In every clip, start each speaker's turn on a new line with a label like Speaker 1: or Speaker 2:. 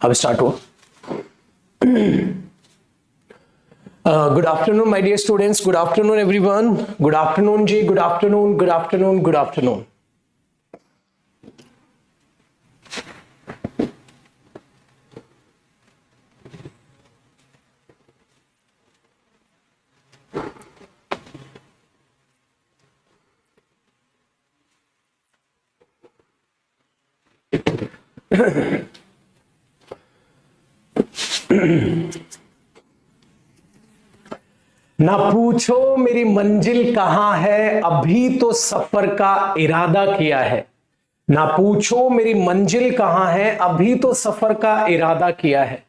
Speaker 1: अब स्टार्ट हो। Good afternoon my dear students, good afternoon everyone, good afternoon जी, good afternoon, good afternoon, good afternoon. ना पूछो मेरी मंजिल कहां है, अभी तो सफर का इरादा किया है। ना पूछो मेरी मंजिल कहां है, अभी तो सफर का इरादा किया है।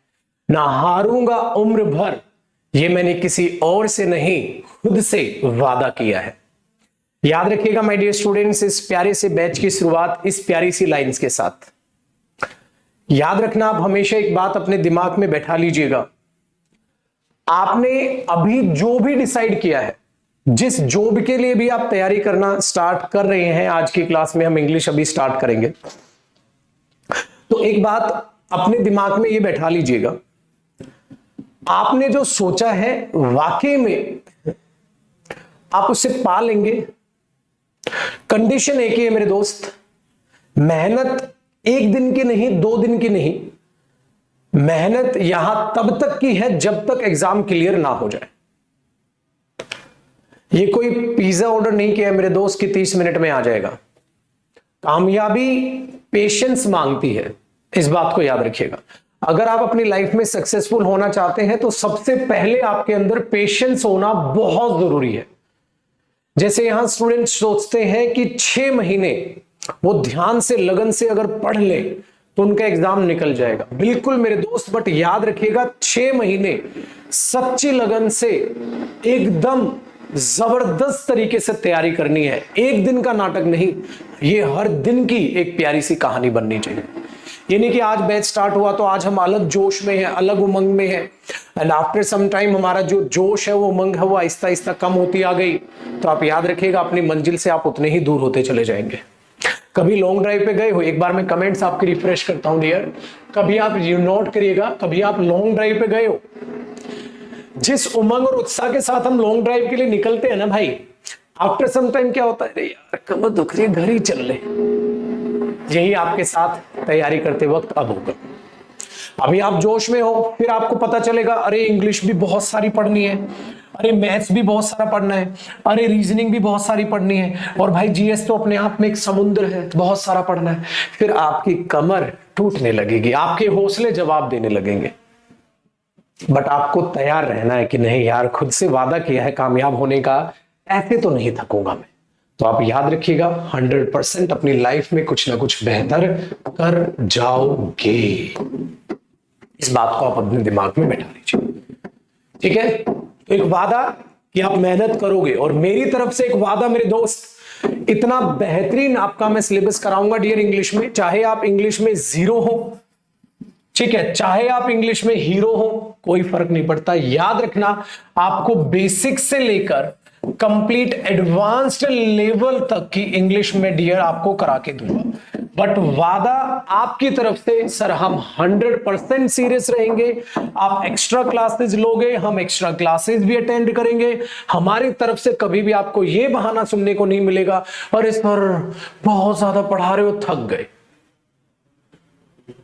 Speaker 1: ना हारूंगा उम्र भर, ये मैंने किसी और से नहीं खुद से वादा किया है। याद रखिएगा माय डियर स्टूडेंट्स, इस प्यारे से बैच की शुरुआत इस प्यारी सी लाइंस के साथ। याद रखना, आप हमेशा एक बात अपने दिमाग में बैठा लीजिएगा, आपने अभी जो भी डिसाइड किया है, जिस जॉब के लिए भी आप तैयारी करना स्टार्ट कर रहे हैं, आज की क्लास में हम इंग्लिश अभी स्टार्ट करेंगे, तो एक बात अपने दिमाग में ये बैठा लीजिएगा, आपने जो सोचा है वाकई में आप उसे पा लेंगे। कंडीशन एक ही है मेरे दोस्त, मेहनत एक दिन की नहीं, 2 दिन की नहीं, मेहनत यहां तब तक की है जब तक एग्जाम क्लियर ना हो जाए। ये कोई पिज्जा ऑर्डर नहीं किया है मेरे दोस्त कि 30 मिनट में आ जाएगा। कामयाबी पेशेंस मांगती है, इस बात को याद रखिएगा। अगर आप अपनी लाइफ में सक्सेसफुल होना चाहते हैं तो सबसे पहले आपके अंदर पेशेंस होना बहुत जरूरी है। जैसे यहां स्टूडेंट सोचते हैं कि 6 महीने वो ध्यान से लगन से अगर पढ़ ले तो उनका एग्जाम निकल जाएगा। बिल्कुल मेरे दोस्त, बट याद रखिएगा 6 महीने सच्ची लगन से एकदम जबरदस्त तरीके से तैयारी करनी है। एक दिन का नाटक नहीं, ये हर दिन की एक प्यारी सी कहानी बननी चाहिए। ये नहीं कि आज बैच स्टार्ट हुआ तो आज हम अलग जोश में हैं, अलग उमंग में हैं, एंड आफ्टर सम टाइम हमारा जो जोश है, वो उमंग है, वो आहिस्ता आहिस्ता कम होती आ गई। तो आप याद रखिएगा अपनी मंजिल से आप उतने ही दूर होते चले जाएंगे। कभी लॉन्ग ड्राइव पे गए हो? एक बार मैं कमेंट्स आपके रिफ्रेश करता हूं डियर, कभी आप यू नोट करिएगा, कभी आप लॉन्ग ड्राइव पे गए हो? जिस उमंग और उत्साह के साथ हम लॉन्ग ड्राइव के लिए निकलते हैं ना भाई, आफ्टर सम टाइम क्या होता है, अरे यार कमर दुख रही है, घर ही चल ले। यही आपके साथ तैयारी करते वक्त अब होगा। अभी आप जोश में हो, फिर आपको पता चलेगा अरे इंग्लिश भी बहुत सारी पढ़नी है, अरे मैथ्स भी बहुत सारा पढ़ना है, अरे रीजनिंग भी बहुत सारी पढ़नी है, और भाई जीएस तो अपने आप में एक समुद्र है, बहुत सारा पढ़ना है। फिर आपकी कमर टूटने लगेगी, आपके हौसले जवाब देने लगेंगे। बट आपको तैयार रहना है कि नहीं यार, खुद से वादा किया है कामयाब होने का, ऐसे तो नहीं थकूंगा मैं। तो आप याद रखिएगा 100% अपनी लाइफ में कुछ ना कुछ बेहतर कर जाओगे। इस बात को आप अपने दिमाग में बैठा लीजिए, ठीक है? तो एक वादा कि आप मेहनत करोगे, और मेरी तरफ से एक वादा मेरे दोस्त, इतना बेहतरीन आपका मैं सिलेबस कराऊंगा डियर इंग्लिश में, चाहे आप इंग्लिश में 0 हो, ठीक है, चाहे आप इंग्लिश में हीरो हो, कोई फर्क नहीं पड़ता। याद रखना, आपको बेसिक से लेकर कंप्लीट एडवांस्ड लेवल तक की इंग्लिश में डियर आपको करा के दूंगा। बट वादा आपकी तरफ से, सर हम 100% सीरियस रहेंगे, आप एक्स्ट्रा क्लासेस लोगे, हम एक्स्ट्रा क्लासेस भी अटेंड करेंगे। हमारी तरफ से कभी भी आपको यह बहाना सुनने को नहीं मिलेगा, अरे सर बहुत ज्यादा पढ़ा रहे हो, थक गए।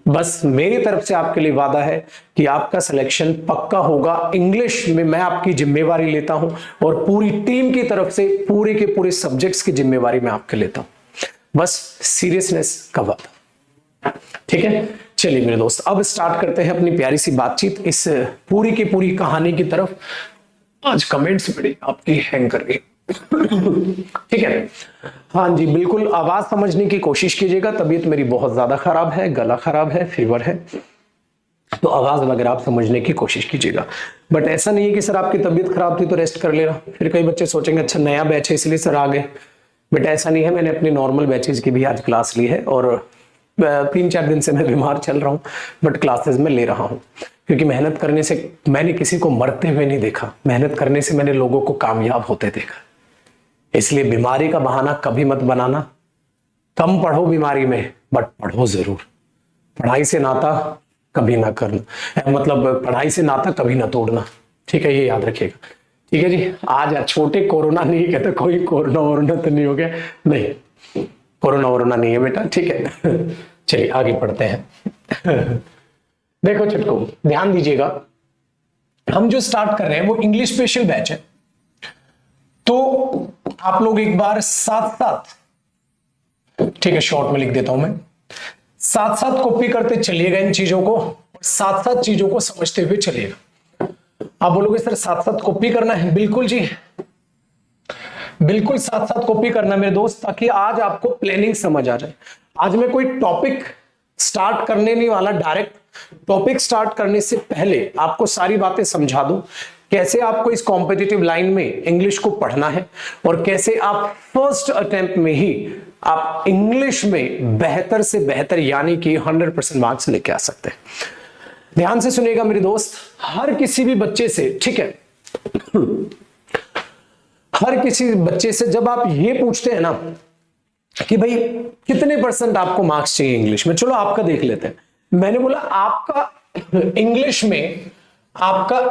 Speaker 1: बस मेरी तरफ से आपके लिए वादा है कि आपका सिलेक्शन पक्का होगा। इंग्लिश में मैं आपकी जिम्मेवारी लेता हूं, और पूरी टीम की तरफ से पूरे के पूरे सब्जेक्ट्स की जिम्मेवारी मैं आपके लेता हूं। बस सीरियसनेस का वादा, ठीक है? चलिए मेरे दोस्त, अब स्टार्ट करते हैं अपनी प्यारी सी बातचीत इस पूरी की पूरी कहानी की तरफ। आज कमेंट्स बड़ी आपकी हैंग कर गई, ठीक है? हाँ जी बिल्कुल, आवाज समझने की कोशिश कीजिएगा। तबीयत मेरी बहुत ज्यादा खराब है, गला खराब है, फीवर है, तो आवाज वगैरह आप समझने की कोशिश कीजिएगा। बट ऐसा नहीं है कि सर आपकी तबीयत खराब थी तो रेस्ट कर लेना। फिर कई बच्चे सोचेंगे अच्छा नया बैच है इसलिए सर आ गए। बट ऐसा नहीं है, मैंने अपनी नॉर्मल बैचेज की भी आज क्लास ली है, और 3-4 दिन से मैं बीमार चल रहा हूँ, बट क्लासेस में ले रहा हूँ, क्योंकि मेहनत करने से मैंने किसी को मरते हुए नहीं देखा, मेहनत करने से मैंने लोगों को कामयाब होते देखा। इसलिए बीमारी का बहाना कभी मत बनाना। कम पढ़ो बीमारी में, बट पढ़ो जरूर। पढ़ाई से नाता कभी ना करना, मतलब पढ़ाई से नाता कभी ना तोड़ना, ठीक है? ये याद रखिएगा, ठीक है जी? आज छोटे कोरोना नहीं कहते, कोई कोरोना वोरोना तो नहीं हो गया, नहीं कोरोना वोरोना नहीं है बेटा, ठीक है? चलिए आगे पढ़ते हैं। देखो छुटको, ध्यान दीजिएगा, हम जो स्टार्ट कर रहे हैं वो इंग्लिश स्पेशल बैच है, तो आप लोग एक बार साथ साथ, ठीक है शॉर्ट में लिख देता हूं मैं, साथ साथ कॉपी करते चलिएगा इन चीजों को, और साथ साथ चीजों को समझते हुए चलिएगा। आप बोलोगे सर साथ साथ कॉपी करना है, बिल्कुल जी, बिल्कुल साथ साथ कॉपी करना मेरे दोस्त, ताकि आज आपको प्लानिंग समझ आ जाए। आज मैं कोई टॉपिक स्टार्ट करने नहीं वाला, डायरेक्ट टॉपिक स्टार्ट करने से पहले आपको सारी बातें समझा दूं, कैसे आपको इस कॉम्पिटिटिव लाइन में इंग्लिश को पढ़ना है और कैसे आप फर्स्ट अटेम्प्ट में ही आप इंग्लिश में बेहतर से बेहतर यानी कि 100% मार्क्स लेके आ सकते हैं। ध्यान से सुनिएगा मेरे दोस्त, हर किसी भी बच्चे से, ठीक है, हर किसी बच्चे से जब आप ये पूछते हैं ना कि भाई कितने % आपको मार्क्स चाहिए इंग्लिश में, चलो आपका देख लेते हैं। मैंने बोला आपका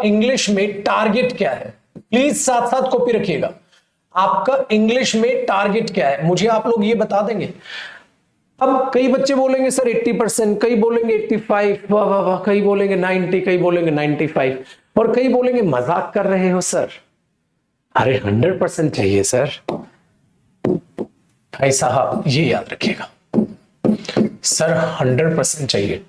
Speaker 1: इंग्लिश में टारगेट क्या है, प्लीज साथ साथ कॉपी रखिएगा। आपका इंग्लिश में टारगेट क्या है, मुझे आप लोग ये बता देंगे। अब कई बच्चे बोलेंगे सर 80%, कई बोलेंगे 85, वाह वाह वाह, कई बोलेंगे 90, कई बोलेंगे 95 और कई बोलेंगे मजाक कर रहे हो सर, अरे 100% चाहिए सर। भाई साहब ये याद रखिएगा, सर 100% चाहिए,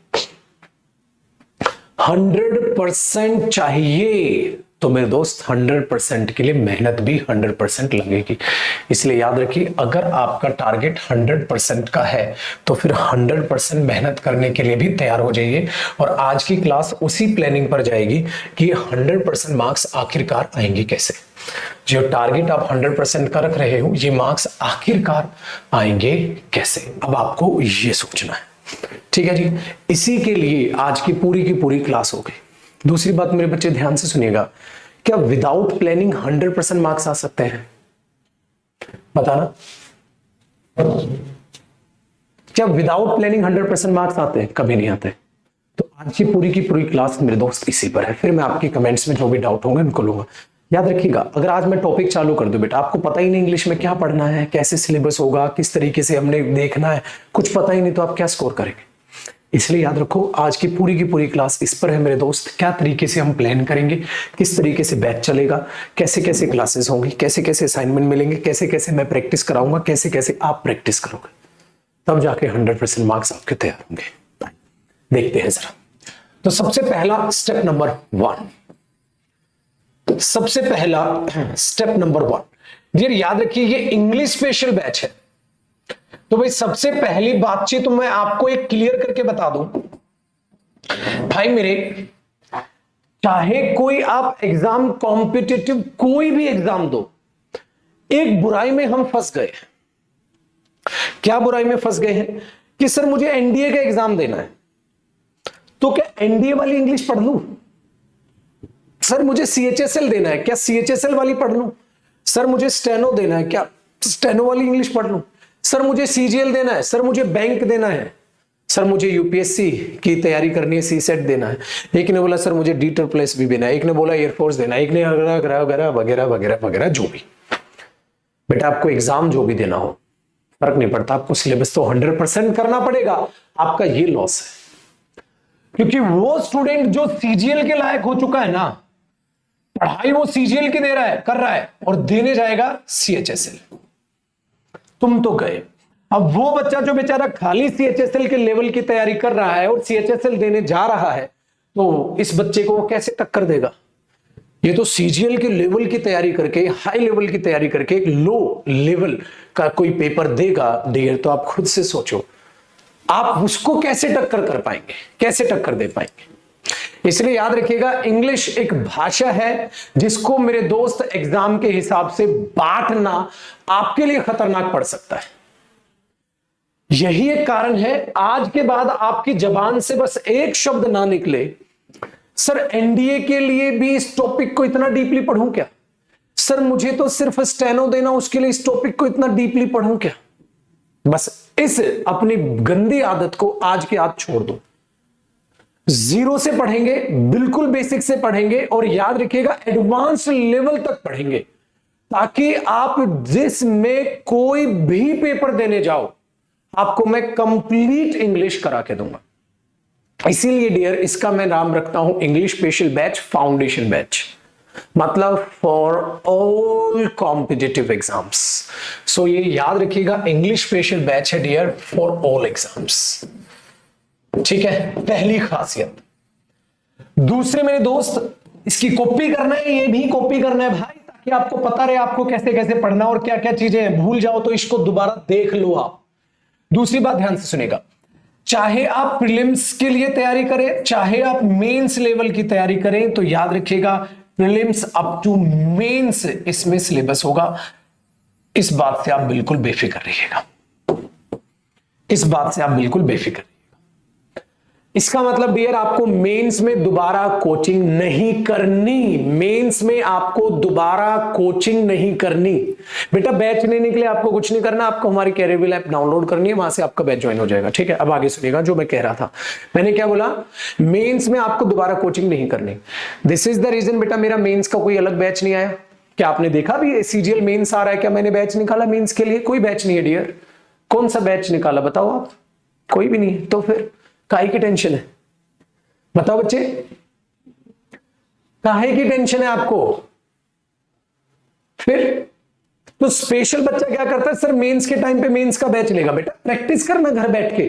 Speaker 1: 100% चाहिए, तो मेरे दोस्त 100% के लिए मेहनत भी 100% लगेगी। इसलिए याद रखिए, अगर आपका टारगेट 100% का है तो फिर 100% मेहनत करने के लिए भी तैयार हो जाइए। और आज की क्लास उसी प्लानिंग पर जाएगी कि 100% मार्क्स आखिरकार आएंगे कैसे। जो टारगेट आप 100% का रख रहे हो, ये मार्क्स आखिरकार आएंगे कैसे, अब आपको ये सोचना है, ठीक है जी। इसी के लिए आज की पूरी क्लास हो गई। दूसरी बात मेरे बच्चे ध्यान से सुनिएगा, क्या विदाउट प्लानिंग 100% मार्क्स आ सकते हैं? बताना, क्या विदाउट प्लानिंग 100% मार्क्स आते हैं? कभी नहीं आते। तो आज की पूरी क्लास मेरे दोस्त इसी पर है। फिर मैं आपकी कमेंट्स में जो भी डाउट होंगे उनको लूंगा। याद रखिएगा, अगर आज मैं टॉपिक चालू कर दूं बेटा, आपको पता ही नहीं इंग्लिश में क्या पढ़ना है, कैसे सिलेबस होगा, किस तरीके से हमने देखना है, कुछ पता ही नहीं, तो आप क्या स्कोर करेंगे। इसलिए याद रखो, आज की पूरी क्लास इस पर है मेरे दोस्त, क्या तरीके से हम प्लान करेंगे, किस तरीके से बैच चलेगा, कैसे कैसे क्लासेस होंगी, कैसे कैसे असाइनमेंट मिलेंगे, कैसे कैसे मैं प्रैक्टिस कराऊंगा, कैसे कैसे आप प्रैक्टिस करोगे, तब जाके 100% मार्क्स आपके तैयार होंगे। देखते हैं जरा। तो सबसे पहला स्टेप नंबर 1, सबसे पहला स्टेप नंबर 1 डियर, याद रखिए ये इंग्लिश स्पेशल बैच है। तो भाई सबसे पहली बातचीत तो मैं आपको एक क्लियर करके बता दूं, भाई मेरे, चाहे कोई आप एग्जाम कॉम्पिटिटिव कोई भी एग्जाम दो, एक बुराई में हम फंस गए। क्या बुराई में फंस गए हैं कि सर मुझे एनडीए का एग्जाम देना है, तो क्या एनडीए वाली इंग्लिश पढ़ लूं? सर मुझे सीएचएसएल देना है, क्या सीएचएसएल वाली पढ़ लूं? सर मुझे स्टेनो देना है, क्या स्टेनो वाली इंग्लिश पढ़ लूं? सर मुझे सीजीएल देना है, सर मुझे बैंक देना है, सर मुझे यूपीएससी की तैयारी करनी है, सीसेट देना है। एक ने बोला सर मुझे D++ भी देना है, एक ने बोला एयरफोर्स देना है, एक ने वगैरह वगैरह जो भी। बेटा आपको एग्जाम जो भी देना हो फर्क नहीं पड़ता, आपको सिलेबस तो 100% करना पड़ेगा। आपका ये लॉस है, क्योंकि वो स्टूडेंट जो सीजीएल के लायक हो चुका है ना, पढ़ाई वो सीजीएल की दे रहा है, कर रहा है, और देने जाएगा सीएचएसएल, तुम तो गए। अब वो बच्चा जो बेचारा खाली सीएचएसएल के लेवल की तैयारी कर रहा है और सीएचएसएल देने जा रहा है, तो इस बच्चे को वो कैसे टक्कर देगा? ये तो सीजीएल के लेवल की तैयारी करके, हाई लेवल की तैयारी करके एक लो लेवल का कोई पेपर देगा डियर, तो आप खुद से सोचो आप उसको कैसे टक्कर कर पाएंगे, कैसे टक्कर दे पाएंगे। इसलिए याद रखिएगा, इंग्लिश एक भाषा है जिसको मेरे दोस्त एग्जाम के हिसाब से बांटना आपके लिए खतरनाक पड़ सकता है। यही एक कारण है, आज के बाद आपकी जबान से बस एक शब्द ना निकले, सर एनडीए के लिए भी इस टॉपिक को इतना डीपली पढ़ूं क्या? सर मुझे तो सिर्फ स्टेनो देना, उसके लिए इस टॉपिक को इतना डीपली पढ़ूं क्या? बस इस अपनी गंदी आदत को आज के आज छोड़ दो। जीरो से पढ़ेंगे, बिल्कुल बेसिक से पढ़ेंगे, और याद रखिएगा एडवांस लेवल तक पढ़ेंगे, ताकि आप जिसमें कोई भी पेपर देने जाओ आपको मैं कंप्लीट इंग्लिश करा के दूंगा। इसीलिए डियर इसका मैं नाम रखता हूं English special batch foundation batch, मतलब फॉर ऑल कॉम्पिटिटिव एग्जाम्स। सो ये याद रखिएगा, इंग्लिश स्पेशल बैच है डियर फॉर ऑल एग्जाम्स, ठीक है, पहली खासियत। दूसरे मेरे दोस्त, इसकी कॉपी करना है, ये भी कॉपी करना है भाई, ताकि आपको पता रहे आपको कैसे कैसे पढ़ना और क्या क्या चीजें हैं। भूल जाओ तो इसको दोबारा देख लो आप। दूसरी बात ध्यान से सुनेगा, चाहे आप प्रीलिम्स के लिए तैयारी करें, चाहे आप मेंस लेवल की तैयारी करें, तो याद रखिएगा प्रीलिम्स अप टू मेंस इसमें सिलेबस होगा। इस बात से आप बिल्कुल बेफिक्र रहिएगा, इस बात से आप बिल्कुल बेफिक्र रहिएगा। इसका मतलब डियर आपको मेंस में दोबारा कोचिंग नहीं करनी, मेंस में आपको दोबारा कोचिंग नहीं करनी। बेटा बैच लेने के लिए आपको कुछ नहीं करना, आपको हमारी कैरियर ऐप डाउनलोड करनी है, वहां से आपका बैच ज्वाइन हो जाएगा। ठीक है, अब आगे सुनिएगा जो मैं कह रहा था। मैंने क्या बोला, मेंस में आपको दोबारा कोचिंग नहीं करनी। दिस इज द रीजन बेटा मेरा मेंस का कोई अलग बैच नहीं आया। क्या आपने देखा भी सीजीएल मेंस आ रहा है, क्या मैंने बैच निकाला मेंस के लिए? कोई बैच नहीं है डियर। कौन सा बैच निकाला बताओ आप? कोई भी नहीं है। तो फिर काहे की टेंशन है? बताओ बच्चे, काहे की टेंशन है आपको? फिर तो स्पेशल बच्चा क्या करता है, सर मेंस के टाइम पे मेंस का बैच लेगा। बेटा प्रैक्टिस करना घर बैठ के,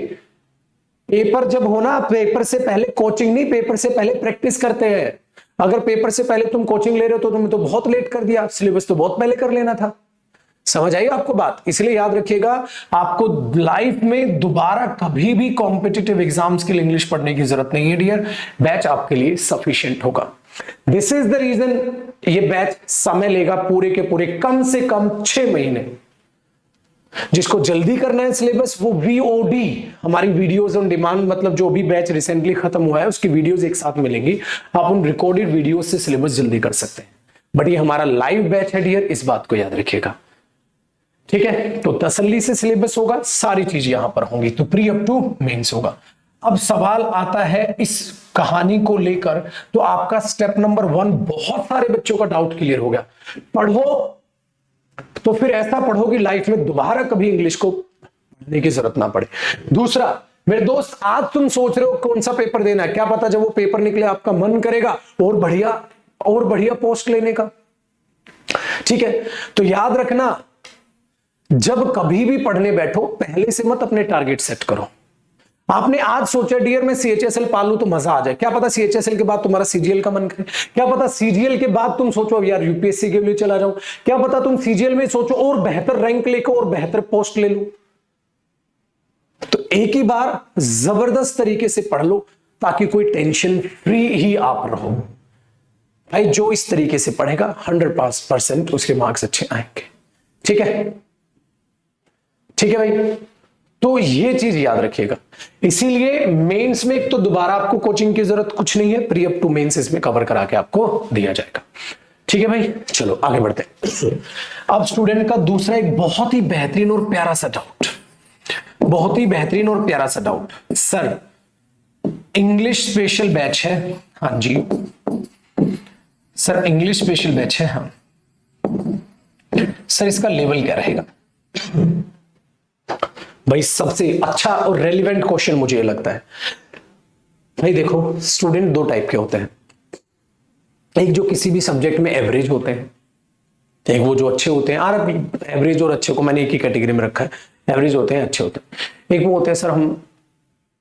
Speaker 1: पेपर जब होना, पेपर से पहले कोचिंग नहीं, पेपर से पहले प्रैक्टिस करते हैं। अगर पेपर से पहले तुम कोचिंग ले रहे हो तो तुमने तो बहुत लेट कर दिया, सिलेबस तो बहुत पहले कर लेना था। समझ आई आपको बात? इसलिए याद रखिएगा, आपको लाइफ में दोबारा कभी भी कॉम्पिटिटिव एग्जाम्स के लिए इंग्लिश पढ़ने की जरूरत नहीं है डियर, बैच आपके लिए सफिशिएंट होगा। दिस इज द रीजन ये बैच समय लेगा पूरे के पूरे कम से कम 6 महीने। जिसको जल्दी करना है सिलेबस, वो वीओडी हमारी वीडियोस ऑन डिमांड, मतलब जो भी बैच रिसेंटली खत्म हुआ है उसकी वीडियोस एक साथ मिलेंगी, आप उन रिकॉर्डेड वीडियोस से सिलेबस जल्दी कर सकते हैं। बट ये हमारा लाइव बैच है डियर, इस बात को याद रखिएगा। ठीक है, तो तसल्ली से सिलेबस होगा, सारी चीज यहां पर होंगी, तो प्री अप टू मेंस होगा। अब सवाल आता है इस कहानी को लेकर, तो आपका स्टेप नंबर 1 बहुत सारे बच्चों का डाउट क्लियर हो गया। पढ़ो तो फिर ऐसा पढ़ो कि लाइफ में दोबारा कभी इंग्लिश को पढ़ने की जरूरत ना पड़े। दूसरा, मेरे दोस्त आज तुम सोच रहे हो कौन सा पेपर देना है, क्या पता जब वो पेपर निकले आपका मन करेगा और बढ़िया पोस्ट लेने का। ठीक है, तो याद रखना, जब कभी भी पढ़ने बैठो पहले से मत अपने टारगेट सेट करो। आपने आज सोचा डियर मैं सीएचएसएल पालू तो मजा आ जाए, क्या पता सीएचएसएल के बाद तुम्हारा सीजीएल का मन करे, क्या पता सीजीएल के बाद तुम सोचो यार यूपीएससी के लिए चला जाऊं, क्या पता तुम सीजीएल में सोचो और बेहतर रैंक लेकर और बेहतर पोस्ट ले लो। तो एक ही बार जबरदस्त तरीके से पढ़ लो ताकि कोई टेंशन फ्री ही आप रहो। भाई जो इस तरीके से पढ़ेगा 100% उसके मार्क्स अच्छे आएंगे। ठीक है, ठीक है भाई, तो ये चीज याद रखिएगा। इसीलिए मेंस में एक तो दोबारा आपको कोचिंग की जरूरत कुछ नहीं है, प्री अप टू मेंस इसमें कवर करा के आपको दिया जाएगा। ठीक है भाई, चलो आगे बढ़ते हैं। अब स्टूडेंट का दूसरा एक बहुत ही बेहतरीन और प्यारा सा डाउट, बहुत ही बेहतरीन और प्यारा सा doubt, sir English special batch है? हाँ जी सर इंग्लिश स्पेशल बैच है। हाँ सर इसका लेवल क्या रहेगा? भाई सबसे अच्छा और रेलिवेंट क्वेश्चन मुझे लगता है। भाई देखो, स्टूडेंट 2 टाइप के होते हैं, एक जो किसी भी सब्जेक्ट में एवरेज होते हैं, एक वो जो अच्छे होते हैं। एवरेज और अच्छे को मैंने एक ही कैटेगरी में रखा है, एवरेज होते हैं अच्छे होते हैं। एक वो होते हैं सर हम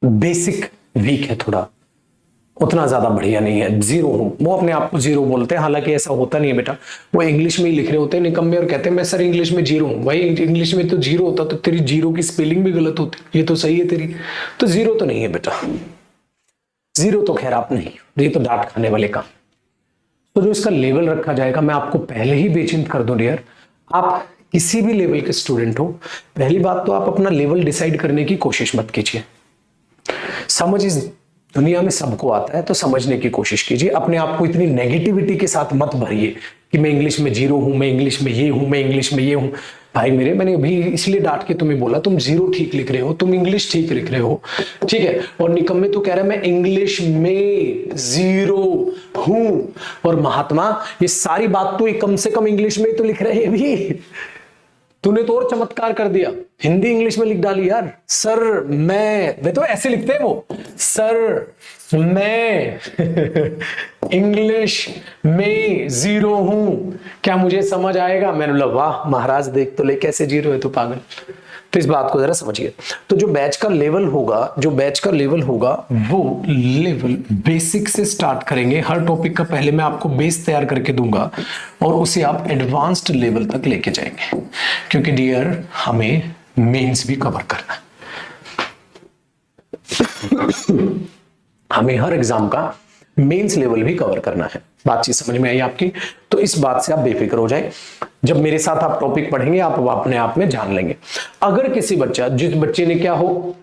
Speaker 1: बेसिक वीक है, थोड़ा उतना ज्यादा बढ़िया नहीं है, जीरो हूं, वो अपने आप को जीरो बोलते हैं, हालांकि ऐसा होता नहीं है बेटा, वो इंग्लिश में ही लिख रहे होते हैं निकम्मे और कहते हैं मैं सर इंग्लिश में जीरो हूं। भाई इंग्लिश में तो जीरो होता तो तेरी जीरो की स्पेलिंग भी गलत होती, ये तो सही है तेरी, तो जीरो तो नहीं है बेटा, जीरो तो खैर आप नहीं, ये तो डांट खाने वाले काम। तो जो इसका लेवल रखा जाएगा, मैं आपको पहले ही बेचिंत कर दूं डियर, आप किसी भी लेवल के स्टूडेंट हो, पहली बात तो आप अपना लेवल डिसाइड करने की कोशिश मत कीजिए। समझ इस दुनिया में सबको आता है, तो समझने की कोशिश कीजिए। अपने आप को इतनी नेगेटिविटी के साथ मत भरिए कि मैं इंग्लिश में जीरो हूं, मैं इंग्लिश में ये हूं, मैं इंग्लिश में ये हूं। भाई मेरे, मैंने अभी इसलिए डांट के तुम्हें बोला तुम जीरो ठीक लिख रहे हो, तुम इंग्लिश ठीक लिख रहे हो, ठीक है, और निकम्मे तो कह रहा है मैं इंग्लिश में जीरो हूं। और महात्मा ये सारी बात तो कम से कम इंग्लिश में तो लिख रहे हैं भी, तूने तो और चमत्कार कर दिया, हिंदी इंग्लिश में लिख डाली यार। सर मैं, वे तो ऐसे लिखते हैं वो, सर मैं इंग्लिश में जीरो हूं, क्या मुझे समझ आएगा? मैंने बोला वाह महाराज, देख तो ले कैसे जीरो है तू पागल। तो इस बात को जरा समझिए। तो जो बैच का लेवल होगा वो लेवल बेसिक से स्टार्ट करेंगे। हर टॉपिक का पहले मैं आपको बेस तैयार करके दूंगा और उसे आप एडवांस्ड लेवल तक लेके जाएंगे, क्योंकि डियर हमें मेंस भी कवर करना है। हमें हर एग्जाम का मेंस लेवल भी कवर करना है। बातचीत समझ में आई आपकी? तो इस बात से आप बेफिक्र हो जाए। जब मेरे साथ आप टॉपिक पढ़ेंगे आप अपने आप में जान लेंगे। अगर किसी जिस बच्चे ने क्या हो,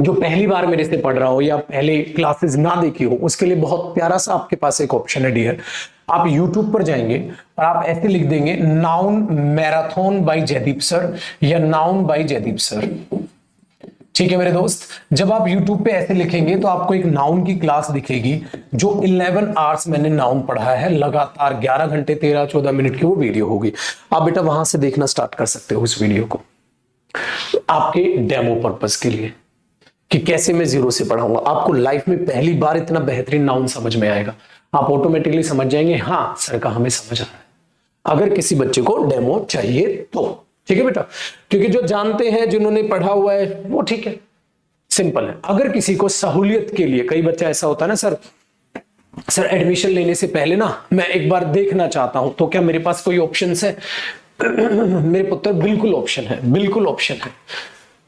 Speaker 1: जो पहली बार मेरे से पढ़ रहा हो या पहले क्लासेस ना देखी हो, उसके लिए बहुत प्यारा सा आपके पास एक ऑप्शन है डियर। आप YouTube पर जाएंगे और आप ऐसे लिख देंगे noun marathon by Jaideep sir या नाउन बाय जयदीप सर। ठीक है मेरे दोस्त, जब आप YouTube पे ऐसे लिखेंगे तो आपको एक नाउन की क्लास दिखेगी जो 11 आवर्स मैंने नाउन पढ़ा है लगातार, 11 घंटे 13-14 मिनट की वो वीडियो होगी। आप बेटा वहां से देखना स्टार्ट कर सकते हो इस वीडियो को, आपके डेमो पर्पस के लिए, कि कैसे मैं जीरो से पढ़ाऊंगा। आपको लाइफ में पहली बार इतना बेहतरीन नाउन समझ में आएगा, आप ऑटोमेटिकली समझ जाएंगे हाँ सर का हमें समझ आ रहा है। अगर किसी बच्चे को डेमो चाहिए तो ठीक है बेटा, क्योंकि जो जानते हैं जिन्होंने पढ़ा हुआ है वो ठीक है, सिंपल है। अगर किसी को सहूलियत के लिए, कई बच्चा ऐसा होता है ना सर एडमिशन लेने से पहले ना मैं एक बार देखना चाहता हूं, तो क्या मेरे पास कोई ऑप्शन है? मेरे पुत्र बिल्कुल ऑप्शन है, बिल्कुल ऑप्शन है,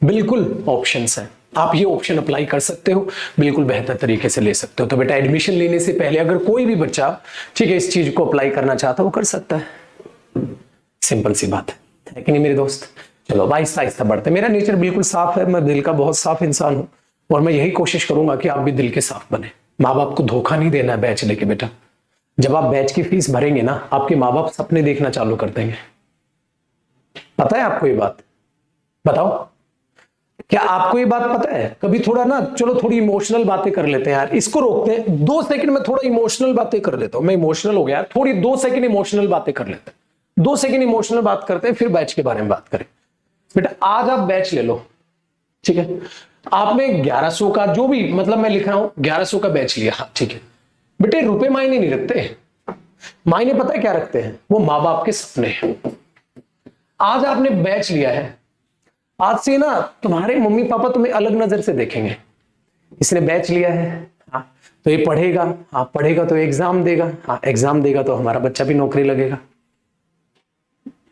Speaker 1: बिल्कुल ऑप्शन है। आप ये ऑप्शन अप्लाई कर सकते हो, बिल्कुल बेहतर तरीके से ले सकते हो। तो बेटा एडमिशन लेने से पहले अगर कोई भी बच्चा ठीक है इस चीज को अप्लाई करना चाहता है वो कर सकता है। सिंपल सी बात है कि नहीं मेरे दोस्त? चलो आहिस्ता आहिस्ता बढ़ते। मेरा नेचर बिल्कुल साफ है, मैं दिल का बहुत साफ इंसान हूं और मैं यही कोशिश करूंगा कि आप भी दिल के साफ बने। माँ बाप को धोखा नहीं देना है बैच लेके बेटा। जब आप बैच की फीस भरेंगे ना, आपके माँ बाप सपने देखना चालू कर देंगे। पता है आपको ये बात? बताओ, क्या आपको ये बात पता है? कभी थोड़ा ना, चलो थोड़ी इमोशनल बातें कर लेते हैं यार, इसको रोकते हैं 2 सेकंड में, थोड़ा इमोशनल बातें कर लेता हूं। मैं इमोशनल हो गया यार, थोड़ी 2 सेकंड इमोशनल बातें कर लेते हैं, 2 सेकंड इमोशनल बात करते हैं, फिर बैच के बारे में बात करें। बेटा आज आप बैच ले लो, ठीक है? आपने 1100 का जो भी, मतलब मैं लिख रहा हूं 1100 का बैच लिया, हाँ ठीक है बेटे। रुपए मायने नहीं रखते, मायने पता है क्या रखते हैं? वो माँ बाप के सपने हैं। आज आपने बैच लिया है, आज से ना तुम्हारे मम्मी पापा तुम्हें अलग नजर से देखेंगे। इसने बैच लिया है, हाँ तो ये पढ़ेगा, हाँ पढ़ेगा तो एग्जाम देगा, हाँ एग्जाम देगा तो हमारा बच्चा भी नौकरी लगेगा।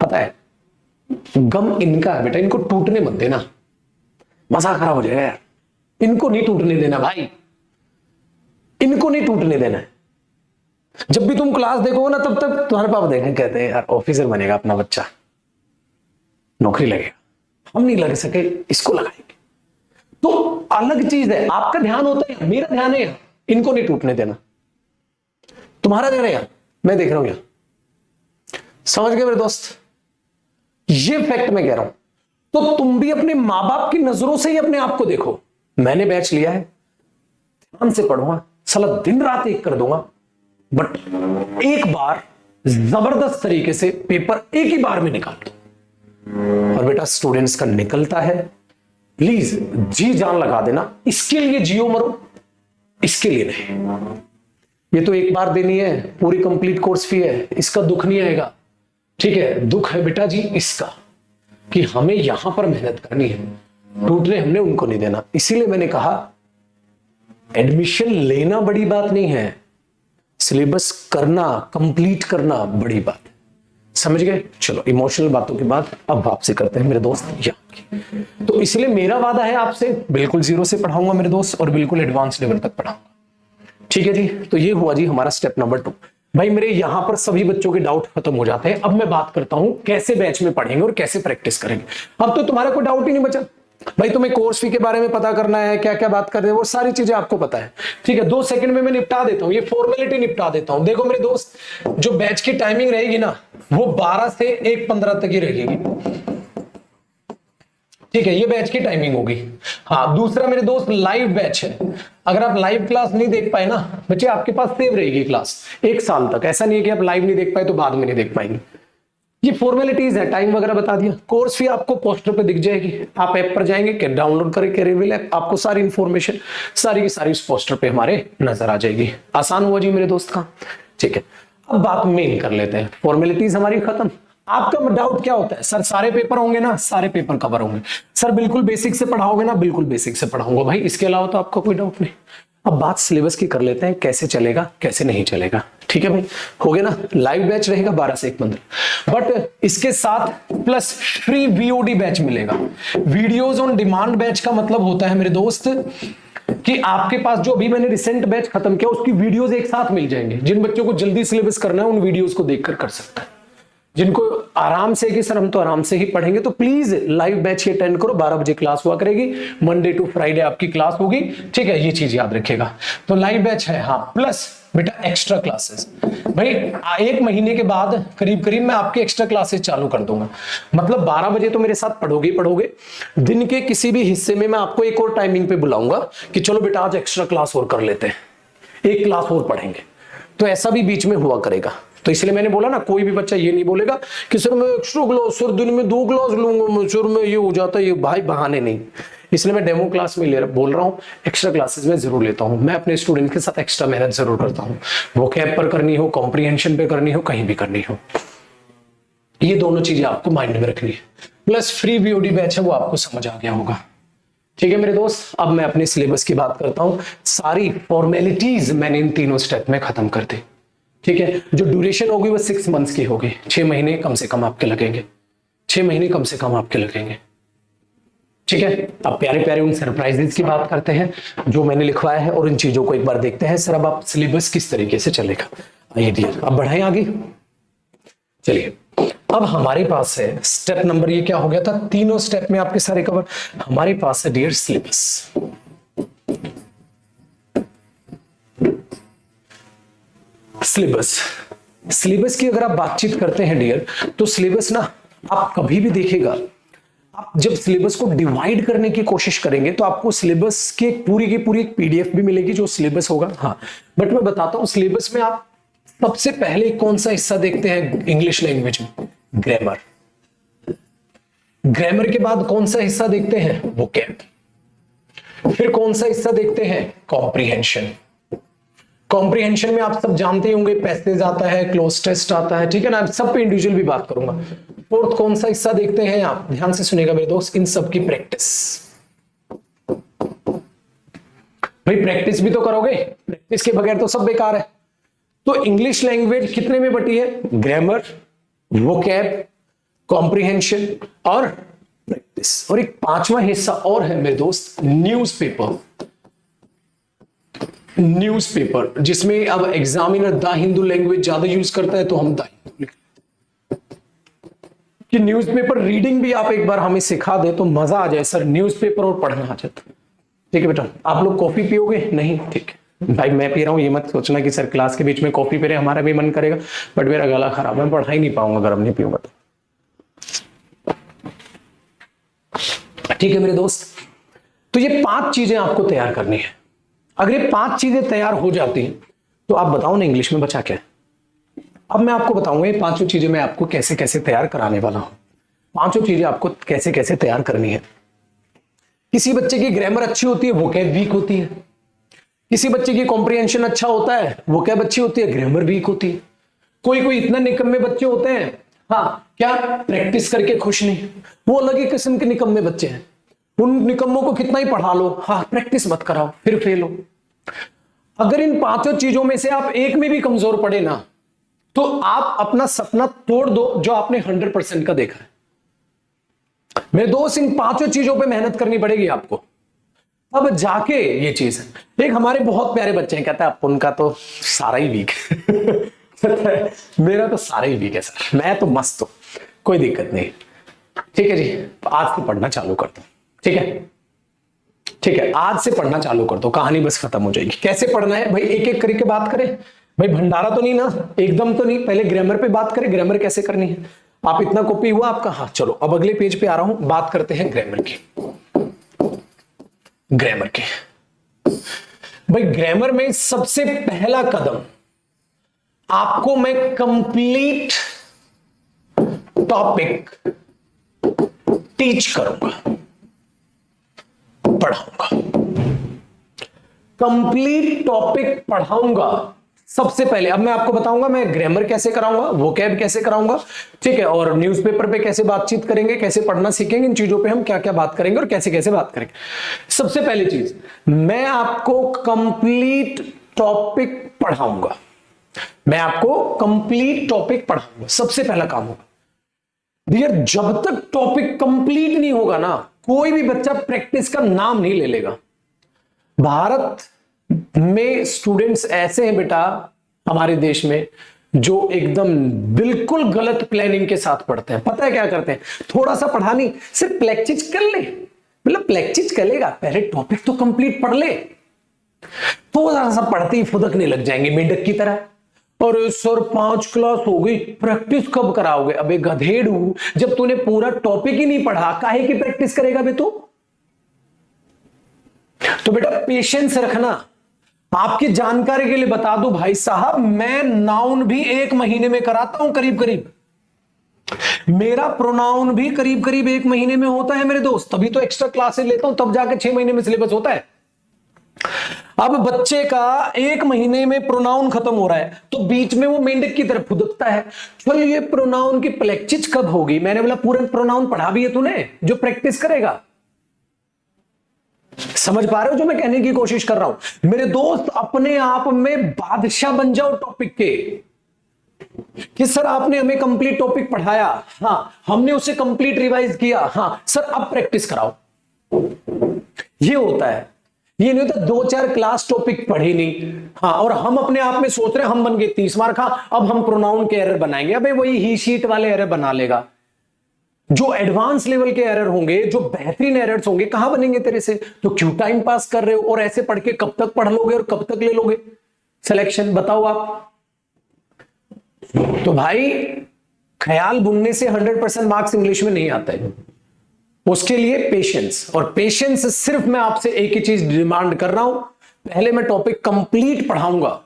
Speaker 1: पता है गम इनका है बेटा, इनको टूटने मत देना, मजा खराब हो जाएगा यार। इनको नहीं टूटने देना भाई, इनको नहीं टूटने देना है। जब भी तुम क्लास देखो ना तब तक तुम्हारे पापा देखेंगे, कहते हैं यार ऑफिसर बनेगा अपना बच्चा, नौकरी लगेगा, हम नहीं लग सके इसको लगाएंगे। तो अलग चीज है, आपका ध्यान होता है, मेरा ध्यान है, इनको नहीं टूटने देना। तुम्हारा ध्यान है यार, मैं देख रहा हूं यार। समझ गए मेरे दोस्त? ये फैक्ट मैं कह रहा हूं। तो तुम भी अपने मां बाप की नजरों से ही अपने आप को देखो। मैंने बैच लिया है, ध्यान से पढ़ूंगा, साला दिन रात एक कर दूंगा, बट एक बार जबरदस्त तरीके से पेपर एक ही बार में निकाल दो। और बेटा स्टूडेंट्स का निकलता है, प्लीज जी जान लगा देना। इसके लिए जियो मरो, इसके लिए नहीं। ये तो एक बार देनी है, पूरी कंप्लीट कोर्स फी है, इसका दुख नहीं आएगा। ठीक है, दुख है बेटा जी इसका कि हमें यहां पर मेहनत करनी है, टूटने हमने उनको नहीं देना। इसीलिए मैंने कहा एडमिशन लेना बड़ी बात नहीं है, सिलेबस करना, कंप्लीट करना बड़ी बात है। समझ गए? चलो इमोशनल बातों के बाद अब आपसे करते हैं मेरे दोस्त यहाँ। तो इसलिए मेरा वादा है आपसे, बिल्कुल जीरो से पढ़ाऊंगा मेरे दोस्त और बिल्कुल एडवांस लेवल तक पढ़ाऊंगा। ठीक है जी, तो ये हुआ जी हमारा स्टेप नंबर 2। भाई मेरे यहां पर सभी बच्चों के डाउट खत्म हो जाते हैं। अब मैं बात करता हूं कैसे बैच में पढ़ेंगे और कैसे प्रैक्टिस करेंगे। अब तो तुम्हारा कोई डाउट ही नहीं बचा भाई, तुम्हें कोर्स फी के बारे में पता करना है, क्या क्या बात कर रहे हैं वो सारी चीजें आपको पता है। ठीक है, 2 सेकंड में मैं निपटा देता हूं, ये फॉर्मेलिटी निपटा देता हूं। देखो मेरे दोस्त, जो बैच की टाइमिंग रहेगी ना वो 12 से 1:15 तक ही रहेगी। ठीक है, ये बैच की टाइमिंग होगी। हाँ, दूसरा मेरे दोस्त लाइव बैच है। अगर आप लाइव क्लास नहीं देख पाए ना बच्चे, आपके पास सेव रहेगी क्लास 1 साल तक। ऐसा नहीं है कि आप लाइव नहीं देख पाए तो बाद में नहीं देख पाएंगे। ये फॉर्मेलिटीज है, टाइम वगैरह बता दिया। कोर्स फी आपको पोस्टर पे दिख जाएगी, आप ऐप पर जाएंगे, डाउनलोड करें कैरियर ऐप, आपको सारी इंफॉर्मेशन सारी की सारी उस पोस्टर पे हमारे नजर आ जाएगी। आसान हुआ जी मेरे दोस्त का। ठीक है, अब बात मेन कर लेते हैं। फॉर्मेलिटीज हमारी खत्म, आपका डाउट क्या होता है, सर सारे पेपर होंगे ना? सारे पेपर कवर होंगे। सर बिल्कुल बेसिक से पढ़ाओगे ना? बिल्कुल बेसिक से पढ़ाऊंगा भाई, इसके अलावा तो आपको कोई डाउट नहीं। अब बात सिलेबस की कर लेते हैं, कैसे चलेगा कैसे नहीं चलेगा। ठीक है भाई, हो गया ना? लाइव बैच रहेगा 12 से 1 15, बट इसके साथ प्लस फ्री वीओडी बैच मिलेगा। वीडियोज ऑन डिमांड बैच का मतलब होता है मेरे दोस्त कि आपके पास जो अभी मैंने रिसेंट बैच खत्म किया उसकी वीडियोस एक साथ मिल जाएंगे। जिन बच्चों को जल्दी सिलेबस करना है उन वीडियोस को देखकर कर सकता है। जिनको आराम से कि सर हम तो आराम से ही पढ़ेंगे, तो please live batch he attend करो। 12 बजे क्लास हुआ करेगी, मंडे टू फ्राइडे आपकी क्लास होगी। ठीक है, ये चीज याद रखिएगा। तो लाइव बैच है, हाँ, प्लस बेटा एक्स्ट्रा क्लासेस। भाई 1 महीने के बाद करीब करीब मैं आपके एक्स्ट्रा क्लासेस चालू कर दूंगा। मतलब 12 बजे तो मेरे साथ पढ़ोगे ही पढ़ोगे, दिन के किसी भी हिस्से में मैं आपको एक और टाइमिंग पे बुलाऊंगा कि चलो बेटा आज एक्स्ट्रा क्लास और कर लेते हैं, एक क्लास और पढ़ेंगे। तो ऐसा भी बीच में हुआ करेगा। तो इसलिए मैंने बोला ना, कोई भी बच्चा ये नहीं बोलेगा कि सर मैं एक्स्ट्रा क्लास, सर दिन में 2 क्लास लूंगा, सर मैं ये हो जाता है, ये भाई बहाने नहीं। इसलिए मैं डेमो क्लास में बोल रहा हूँ, एक्स्ट्रा क्लासेस में जरूर लेता हूँ। मैं अपने स्टूडेंट के साथ एक्स्ट्रा मेहनत जरूर करता हूँ, वो कैब पर करनी हो, कॉम्प्रिहेंशन पे करनी हो, कहीं भी करनी हो। ये दोनों चीजें आपको माइंड में रखनी है। प्लस फ्री वीओडी बैच है, वो आपको समझ आ गया होगा। ठीक है मेरे दोस्त, अब मैं अपने सिलेबस की बात करता हूँ। सारी फॉर्मेलिटीज मैंने इन तीनों स्टेप में खत्म कर दी। ठीक है, जो ड्यूरेशन होगी वो 6 मंथ्स की होगी। 6 महीने कम से कम आपके लगेंगे, 6 महीने कम से कम आपके लगेंगे। ठीक है, अब प्यारे प्यारे उन सरप्राइजेस की बात करते हैं जो मैंने लिखवाया है, और इन चीजों को एक बार देखते हैं। सर अब आप सिलेबस किस तरीके से चलेगा, आइए डियर अब बढ़ाएं आगे। चलिए, अब हमारे पास है स्टेप नंबर, ये क्या हो गया था, तीनों स्टेप में आपके सारे कवर। हमारे पास है डियर सिलेबस। सिलेबस की अगर आप बातचीत करते हैं डियर, तो सिलेबस ना आप कभी भी देखिएगा, आप जब सिलेबस को डिवाइड करने की कोशिश करेंगे तो आपको सिलेबस की पूरी एक पीडीएफ भी मिलेगी जो सिलेबस होगा। हाँ, बट मैं बताता हूं सिलेबस में आप सबसे पहले कौन सा हिस्सा देखते हैं इंग्लिश लैंग्वेज में, ग्रामर। ग्रामर के बाद कौन सा हिस्सा देखते हैं, वोकैब। फिर कौन सा हिस्सा देखते हैं, कॉम्प्रिहेंशन। कॉम्प्रिहेंशन में आप सब जानते होंगे पैसेज आता है, क्लोज टेस्ट आता है, ठीक है ना, सब पे इंडिविजुअल भी बात करूंगा। फोर्थ कौन सा हिस्सा देखते हैं आप, ध्यान से सुनिएगा मेरे दोस्त, इन सब की प्रैक्टिस। भाई प्रैक्टिस भी तो करोगे, प्रैक्टिस के बगैर तो सब बेकार है। तो इंग्लिश लैंग्वेज कितने में बटी है, ग्रामर, वोकैब, कॉम्प्रिहेंशन और प्रैक्टिस। और एक 5वां हिस्सा और है मेरे दोस्त, न्यूज़पेपर। न्यूज़पेपर जिसमें अब एग्जामिनर द हिंदू लैंग्वेज ज्यादा यूज करता है, तो हम द हिंदू लिखते हैं कि न्यूज़पेपर रीडिंग भी आप एक बार हमें सिखा दे तो मजा आ जाए। सर न्यूज़पेपर और पढ़ना आ जाता। ठीक है बेटा, आप लोग कॉफी पियोगे? नहीं, ठीक है भाई, मैं पी रहा हूं, ये मत सोचना कि सर क्लास के बीच में कॉफी पी रहे, हमारा भी मन करेगा, बट मेरा गला खराब है, पढ़ा ही नहीं पाऊंगा अगर नहीं पीऊंगा तो। ठीक है मेरे दोस्त, तो ये 5 चीजें आपको तैयार करनी है। अगर ये 5 चीजें तैयार हो जाती हैं तो आप बताओ ना इंग्लिश में बचा क्या है। अब मैं आपको बताऊंगा ये 5 चीजें मैं आपको कैसे कैसे तैयार कराने वाला हूं। 5 चीजें आपको कैसे कैसे तैयार करनी है। किसी बच्चे की ग्रामर अच्छी होती है, वोकैब वीक होती है। किसी बच्चे की कॉम्प्रिहेंशन अच्छा होता है, वोकैब अच्छी होती है, ग्रामर वीक होती है। कोई इतना निकम्मे बच्चे होते हैं, हाँ क्या, प्रैक्टिस करके खुश नहीं, वो अलग ही किस्म के निकम्मे बच्चे हैं। उन निकम्मों को कितना ही पढ़ा लो, हाँ प्रैक्टिस मत कराओ, फिर फेल हो। अगर इन 5 चीजों में से आप एक में भी कमजोर पड़े ना, तो आप अपना सपना तोड़ दो जो आपने 100% का देखा है। मेरे दोस्त, इन 5 चीजों पे मेहनत करनी पड़ेगी आपको, अब जाके ये चीज है। एक हमारे बहुत प्यारे बच्चे हैं, कहता है उनका तो सारा ही वीक है मेरा तो सारा ही वीक है सर, मैं तो मस्त हूं, कोई दिक्कत नहीं। ठीक है जी, आज से पढ़ना चालू कर दो। ठीक है, ठीक है, आज से पढ़ना चालू कर दो, कहानी बस खत्म हो जाएगी। कैसे पढ़ना है भाई, एक एक करके बात करें भाई, भंडारा तो नहीं ना, एकदम तो नहीं। पहले ग्रामर पे बात करें, ग्रामर कैसे करनी है। आप इतना कॉपी हुआ आपका, हाँ चलो अब अगले पेज पे आ रहा हूं, बात करते हैं ग्रामर की। ग्रामर की भाई, ग्रामर में सबसे पहला कदम आपको मैं कंप्लीट टॉपिक टीच करूंगा, पढ़ाऊंगा। कंप्लीट टॉपिक पढ़ाऊंगा, सबसे पहले अब मैं आपको बताऊंगा मैं ग्रामर कैसे कराऊंगा, वोकैब कैसे कराऊंगा, ठीक है, और न्यूज़पेपर पे कैसे बातचीत करेंगे, कैसे पढ़ना सीखेंगे, इन चीजों पे हम क्या क्या बात करेंगे और कैसे कैसे बात करेंगे। सबसे पहली चीज, मैं आपको कंप्लीट टॉपिक पढ़ाऊंगा, मैं आपको कंप्लीट टॉपिक पढ़ाऊंगा, सबसे पहला काम होगा। डियर, जब तक टॉपिक कंप्लीट नहीं होगा ना, कोई भी बच्चा प्रैक्टिस का नाम नहीं ले लेगा। भारत में स्टूडेंट्स ऐसे हैं बेटा, हमारे देश में, जो एकदम बिल्कुल गलत प्लानिंग के साथ पढ़ते हैं। पता है क्या करते हैं? थोड़ा सा पढ़ा नहीं, सिर्फ प्लेक्चिच कर ले, मतलब प्लेक्चिच करेगा, पहले टॉपिक तो कंप्लीट पढ़ ले, थोड़ा सा पढ़ते ही फुदकने लग जाएंगे मेंढक की तरह। और सर 5 क्लास हो गई, प्रैक्टिस कब कराओगे? अबे गधेड़ू, जब तूने पूरा टॉपिक ही नहीं पढ़ा, काहे की प्रैक्टिस करेगा बे तू? तो बेटा पेशेंस रखना। आपकी जानकारी के लिए बता दूं भाई साहब, मैं नाउन भी 1 महीने में कराता हूं, करीब करीब। मेरा प्रोनाउन भी करीब करीब 1 महीने में होता है मेरे दोस्त, तभी तो एक्स्ट्रा क्लासेस लेता हूं, तब जाके 6 महीने में सिलेबस होता है। अब बच्चे का 1 महीने में प्रोनाउन खत्म हो रहा है, तो बीच में वो मेंढक की तरफ फुदकता है, चल ये प्रोनाउन की प्लेक्चिच कब होगी? मैंने बोला पूरा प्रोनाउन पढ़ा भी है तूने, जो प्रैक्टिस करेगा। समझ पा रहे हो जो मैं कहने की कोशिश कर रहा हूं? मेरे दोस्त, अपने आप में बादशाह बन जाओ टॉपिक के, कि सर आपने हमें कंप्लीट टॉपिक पढ़ाया, हाँ हमने उसे कंप्लीट रिवाइज किया, हाँ सर अब प्रैक्टिस कराओ। ये होता है, ये नहीं होता 2-4 क्लास टॉपिक पढ़ी नहीं, हाँ, और हम अपने आप में सोच रहे हैं हम बन गए 30 मार्क, हाँ अब हम प्रोनाउन के एरर बनाएंगे। अबे वही ही शीट वाले एरर बना लेगा। जो एडवांस लेवल के एरर होंगे, जो बेहतरीन एरर्स होंगे, कहां बनेंगे तेरे से? तो क्यों टाइम पास कर रहे हो? और ऐसे पढ़ के कब तक पढ़ लोगे और कब तक ले लोगे सिलेक्शन? बताओ आप। तो भाई ख्याल बुनने से 100% मार्क्स इंग्लिश में नहीं आता है, उसके लिए पेशेंस। और पेशेंस सिर्फ मैं आपसे एक ही चीज डिमांड कर रहा हूं, पहले मैं टॉपिक कंप्लीट पढ़ाऊंगा,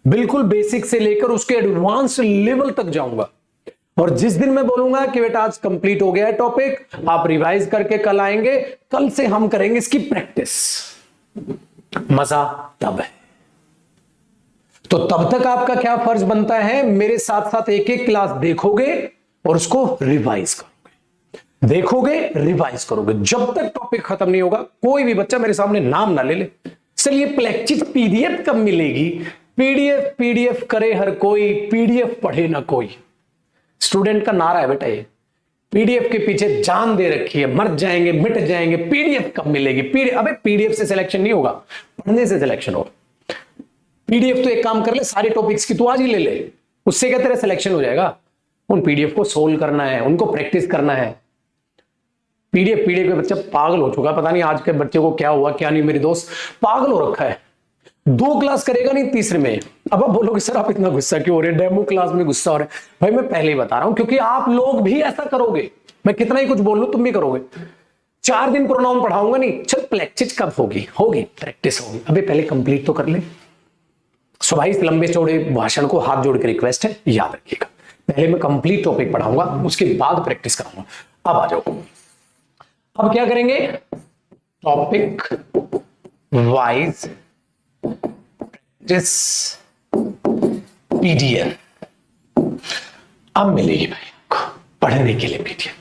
Speaker 1: बिल्कुल बेसिक से लेकर उसके एडवांस लेवल तक जाऊंगा। और जिस दिन मैं बोलूंगा कि बेटा आज कंप्लीट हो गया है टॉपिक, आप रिवाइज करके कल आएंगे, कल से हम करेंगे इसकी प्रैक्टिस। मजा तब है। तो तब तक आपका क्या फर्ज बनता है? मेरे साथ साथ एक एक क्लास देखोगे और उसको रिवाइज करोगे, देखोगे रिवाइज करोगे, जब तक टॉपिक खत्म नहीं होगा। कोई भी बच्चा मेरे सामने नाम ना ले ले, सर ये प्लेक्चिच पीडीएफ कब मिलेगी? पीडीएफ करे हर कोई, पीडीएफ पढ़े ना कोई। स्टूडेंट का नारा है बेटा ये, पीडीएफ के पीछे जान दे रखी है, मर जाएंगे मिट जाएंगे, पीडीएफ कब मिलेगी? अबे पीडीएफ से सिलेक्शन नहीं होगा, पढ़ने से सिलेक्शन होगा। पीडीएफ तो एक काम कर ले, सारे टॉपिक्स की तू आज ही ले ले, उससे क्या तेरा सिलेक्शन हो जाएगा? उन पीडीएफ को सोल्व करना है, उनको प्रैक्टिस करना है। पीडीएफ पे बच्चा पागल हो चुका है, पता नहीं आज के बच्चे को क्या हुआ क्या नहीं। मेरे दोस्त पागल हो रखा है, 2 क्लास करेगा नहीं, तीसरे में। अब आप बोलोगे सर आप इतना गुस्सा क्यों हो रहे हैं, डेमो क्लास में गुस्सा हो रहे हैं? भाई मैं पहले ही बता रहा हूं, क्योंकि आप लोग भी ऐसा करोगे। मैं कितना ही कुछ बोल लूं, तुम भी करोगे। 4 दिन प्रोनाउन पढ़ाऊंगा नहीं, चल प्लेक्चिच कब होगी? होगी, प्रैक्टिस होगी। अबे पहले कंप्लीट तो कर ले। सो भाई इस लंबे चौड़े भाषण को हाथ जोड़ के रिक्वेस्ट है, याद रखिएगा, पहले मैं कंप्लीट टॉपिक पढ़ाऊंगा, उसके बाद प्रैक्टिस कराऊंगा। अब आ जाओ, अब क्या करेंगे? टॉपिक वाइज पीडीएफ अब मिलेगी भाई आपको पढ़ने के लिए पीडीएफ।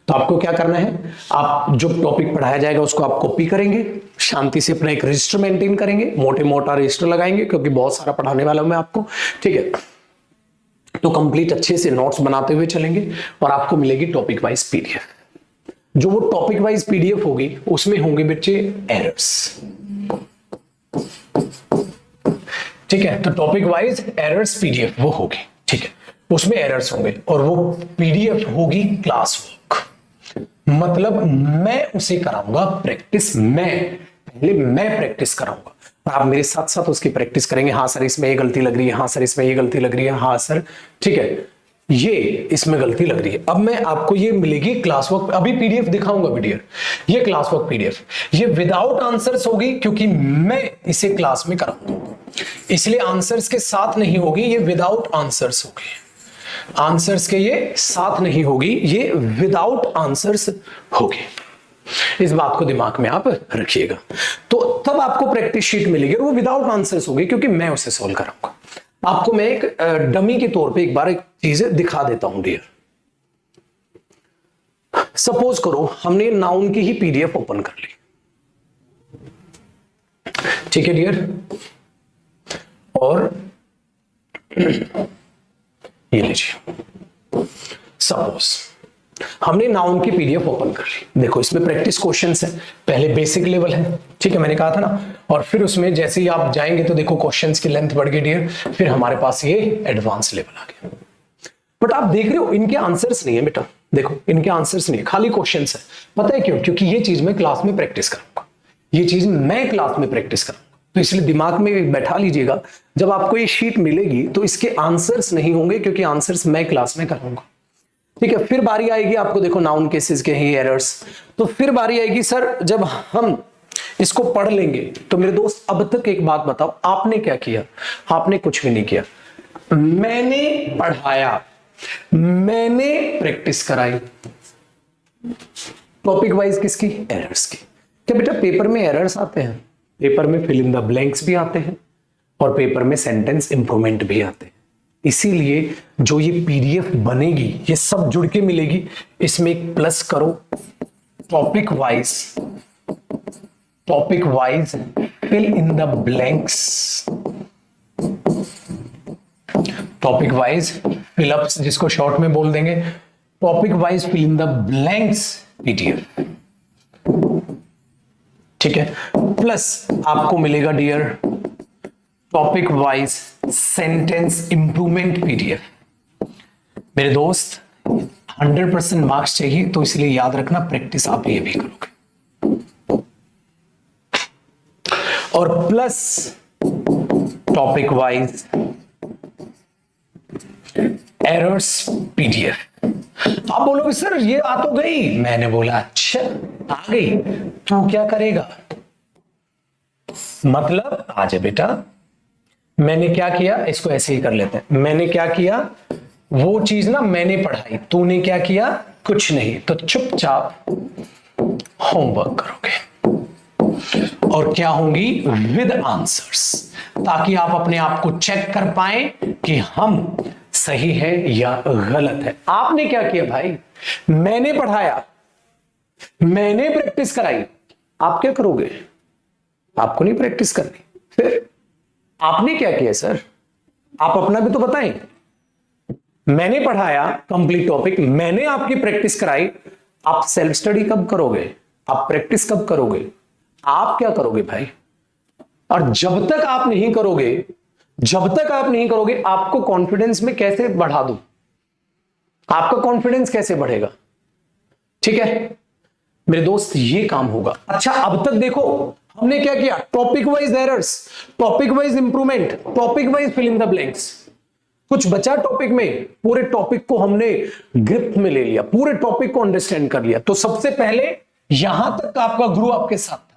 Speaker 1: तो आपको क्या करना है? आप जो टॉपिक पढ़ाया जाएगा उसको आप कॉपी करेंगे, शांति से अपना एक रजिस्टर मेंटेन करेंगे, मोटे मोटा रजिस्टर लगाएंगे, क्योंकि बहुत सारा पढ़ाने वाला हूं मैं आपको, ठीक है। तो कंप्लीट अच्छे से नोट्स बनाते हुए चलेंगे और आपको मिलेगी टॉपिक वाइज पीडीएफ। जो वो टॉपिक वाइज पीडीएफ होगी उसमें होंगे बच्चे एरर्स, ठीक है। तो टॉपिक वाइज एरर्स पीडीएफ वो होगी, ठीक है, उसमें एरर्स होंगे और वो पीडीएफ होगी क्लास वर्क। मतलब मैं उसे कराऊंगा प्रैक्टिस, पहले मैं प्रैक्टिस कराऊंगा और आप मेरे साथ साथ उसकी प्रैक्टिस करेंगे। हाँ सर इसमें ये गलती लग रही है, हाँ सर इसमें ये गलती लग रही है, हाँ सर ठीक है ये इसमें गलती लग रही है। अब मैं आपको ये मिलेगी क्लास वर्क, अभी पीडीएफ दिखाऊंगा वीडियो, ये क्लास वर्क पीडीएफ, ये विदाउट आंसर्स होगी क्योंकि मैं इसे क्लास में कराऊंगा, इसलिए आंसर्स के साथ नहीं होगी, ये विदाउट आंसर्स होगी। आंसर्स के ये साथ नहीं होगी, ये विदाउट आंसर्स होगी। इस बात को दिमाग में आप रखिएगा। तो तब आपको प्रैक्टिस शीट मिलेगी और वो विदाउट आंसर्स होगी क्योंकि मैं उसे सोल्व कराऊंगा। आपको मैं एक डमी के तौर पे एक बार एक चीज दिखा देता हूं डियर। सपोज करो हमने नाउन की ही पीडीएफ ओपन कर ली, ठीक है डियर, और ये लीजिए सपोज हमने नाउन की पीडीएफ ओपन कर ली। देखो इसमें प्रैक्टिस क्वेश्चंस है, पहले बेसिक लेवल है, ठीक है, मैंने कहा था ना, और फिर उसमें जैसे ही आप जाएंगे तो देखो क्वेश्चंस की लेंथ बढ़ गई डियर, फिर हमारे पास ये एडवांस लेवल आ गया। बट आप देख रहे हो इनके आंसर्स नहीं है बेटा, देखो इनके आंसर्स नहीं है, खाली क्वेश्चंस है। पता है क्यों? क्योंकि ये चीज मैं क्लास में प्रैक्टिस करूंगा, ये चीज मैं क्लास में प्रैक्टिस करूंगा। तो इसलिए दिमाग में बैठा लीजिएगा, जब आपको ये शीट मिलेगी तो इसके आंसर्स नहीं होंगे, क्योंकि आंसर्स मैं क्लास में कराऊंगा, ठीक है। फिर बारी आएगी आपको, देखो नाउन केसेस के ही एरर्स, तो फिर बारी आएगी सर जब हम इसको पढ़ लेंगे। तो मेरे दोस्त अब तक एक बात बताओ, आपने क्या किया? आपने कुछ भी नहीं किया, मैंने पढ़ाया, मैंने प्रैक्टिस कराई। टॉपिक वाइज किसकी? एरर्स की। क्या बेटा पेपर में एरर्स आते हैं? पेपर में फिल इन द ब्लैंक्स भी आते हैं और पेपर में सेंटेंस इंप्रूवमेंट भी आते हैं। इसीलिए जो ये पीडीएफ बनेगी ये सब जुड़ के मिलेगी, इसमें एक प्लस करो, topic wise fill in the blanks, topic wise fillups जिसको शॉर्ट में बोल देंगे, topic wise fill in the blanks PDF, ठीक है। प्लस आपको मिलेगा dear topic wise sentence improvement PDF. मेरे दोस्त 100% मार्क्स चाहिए, तो इसलिए याद रखना प्रैक्टिस आप ये भी करोगे, और plus topic wise errors PDF. आप बोलोगे सर ये आ तो गई, मैंने बोला अच्छा आ गई, तू क्या करेगा? मतलब आ जा बेटा, मैंने क्या किया, इसको ऐसे ही कर लेते हैं, मैंने क्या किया वो चीज ना मैंने पढ़ाई, तूने क्या किया? कुछ नहीं, तो चुपचाप होमवर्क करोगे और क्या होंगी? विद आंसर्स, ताकि आप अपने आप को चेक कर पाए कि हम सही है या गलत है। आपने क्या किया भाई? मैंने पढ़ाया, मैंने प्रैक्टिस कराई, आप क्या करोगे? आपको नहीं प्रैक्टिस करनी, फिर आपने क्या किया सर? आप अपना भी तो बताएं। मैंने पढ़ाया कंप्लीट टॉपिक, मैंने आपकी प्रैक्टिस कराई, आप सेल्फ स्टडी कब करोगे? आप प्रैक्टिस कब करोगे? आप क्या करोगे भाई? और जब तक आप नहीं करोगे, आपको कॉन्फिडेंस में कैसे बढ़ा दूं? आपका कॉन्फिडेंस कैसे बढ़ेगा? ठीक है मेरे दोस्त, ये काम होगा। अच्छा अब तक देखो हमने क्या किया? Topic wise errors, topic wise improvement, topic wise fill in the blanks. कुछ बचा टॉपिक में? पूरे टॉपिक को हमने ग्रिप में ले लिया, पूरे टॉपिक को अंडरस्टैंड कर लिया। तो सबसे पहले यहां तक आपका गुरु आपके साथ था,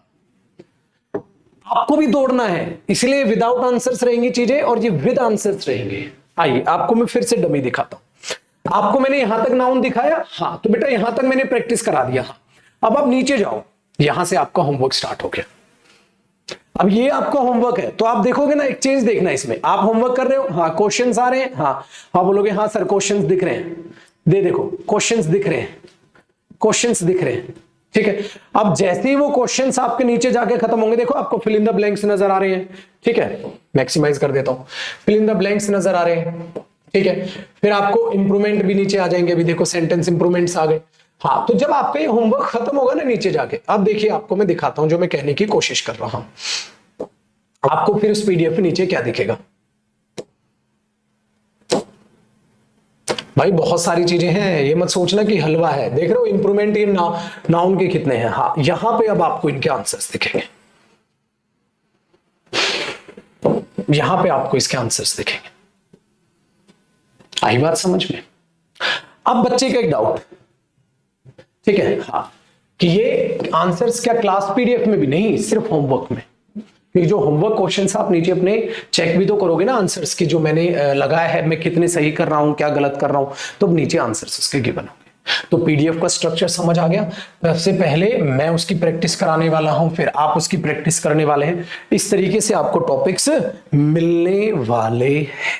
Speaker 1: आपको भी दौड़ना है, इसलिए विदाउट आंसर्स रहेंगी चीजें और ये विद आंसर्स रहेंगे। आइए आपको मैं फिर से डमी दिखाता हूं। आपको मैंने यहां तक नाउन दिखाया, हाँ, तो बेटा यहां तक मैंने प्रैक्टिस करा दिया, हाँ। अब आप नीचे जाओ, यहां से आपका होमवर्क स्टार्ट हो गया। अब ये आपका होमवर्क है, तो आप देखोगे ना, एक चीज देखना इसमें, आप होमवर्क कर रहे हो, हाँ, क्वेश्चंस आ रहे हैं, हाँ बोलोगे हाँ सर क्वेश्चंस दिख रहे हैं, देखो क्वेश्चंस दिख रहे हैं, क्वेश्चंस दिख रहे हैं, ठीक है। अब जैसे ही वो क्वेश्चंस आपके नीचे जाके खत्म होंगे, देखो आपको फिल इन द ब्लैंक्स नजर आ रहे हैं, ठीक है, मैक्सिमाइज कर देता हूं, फिल इन द ब्लैंक्स नजर आ रहे हैं, ठीक है। फिर आपको इंप्रूवमेंट भी नीचे आ जाएंगे, अभी देखो सेंटेंस इंप्रूवमेंट्स आ गए, हाँ। तो जब आपका ये होमवर्क खत्म होगा ना नीचे जाके, अब देखिए आपको मैं दिखाता हूं जो मैं कहने की कोशिश कर रहा हूं। आपको फिर उस पीडीएफ के नीचे क्या दिखेगा भाई? बहुत सारी चीजें हैं, ये मत सोचना कि हलवा है। देख रहे हो इंप्रूवमेंट इन नाउन के कितने हैं, हाँ, यहां पे अब आपको इनके आंसर्स दिखेंगे, यहां पे आपको इसके आंसर्स दिखेंगे। आई बात समझ में? अब बच्चे का एक डाउट, ठीक है, हाँ, कि ये आंसर्स क्या क्लास पीडीएफ में भी नहीं, सिर्फ होमवर्क में? क्योंकि जो होमवर्क क्वेश्चंस आप नीचे अपने चेक भी तो करोगे ना आंसर्स की, जो मैंने लगाया है, मैं कितने सही कर रहा हूं, क्या गलत कर रहा हूं, तो नीचे आंसर्स उसके गिवन होंगे। तो पीडीएफ का स्ट्रक्चर समझ आ गया। सबसे पहले मैं उसकी प्रैक्टिस कराने वाला हूं, फिर आप उसकी प्रैक्टिस करने वाले हैं। इस तरीके से आपको टॉपिक्स मिलने वाले हैं।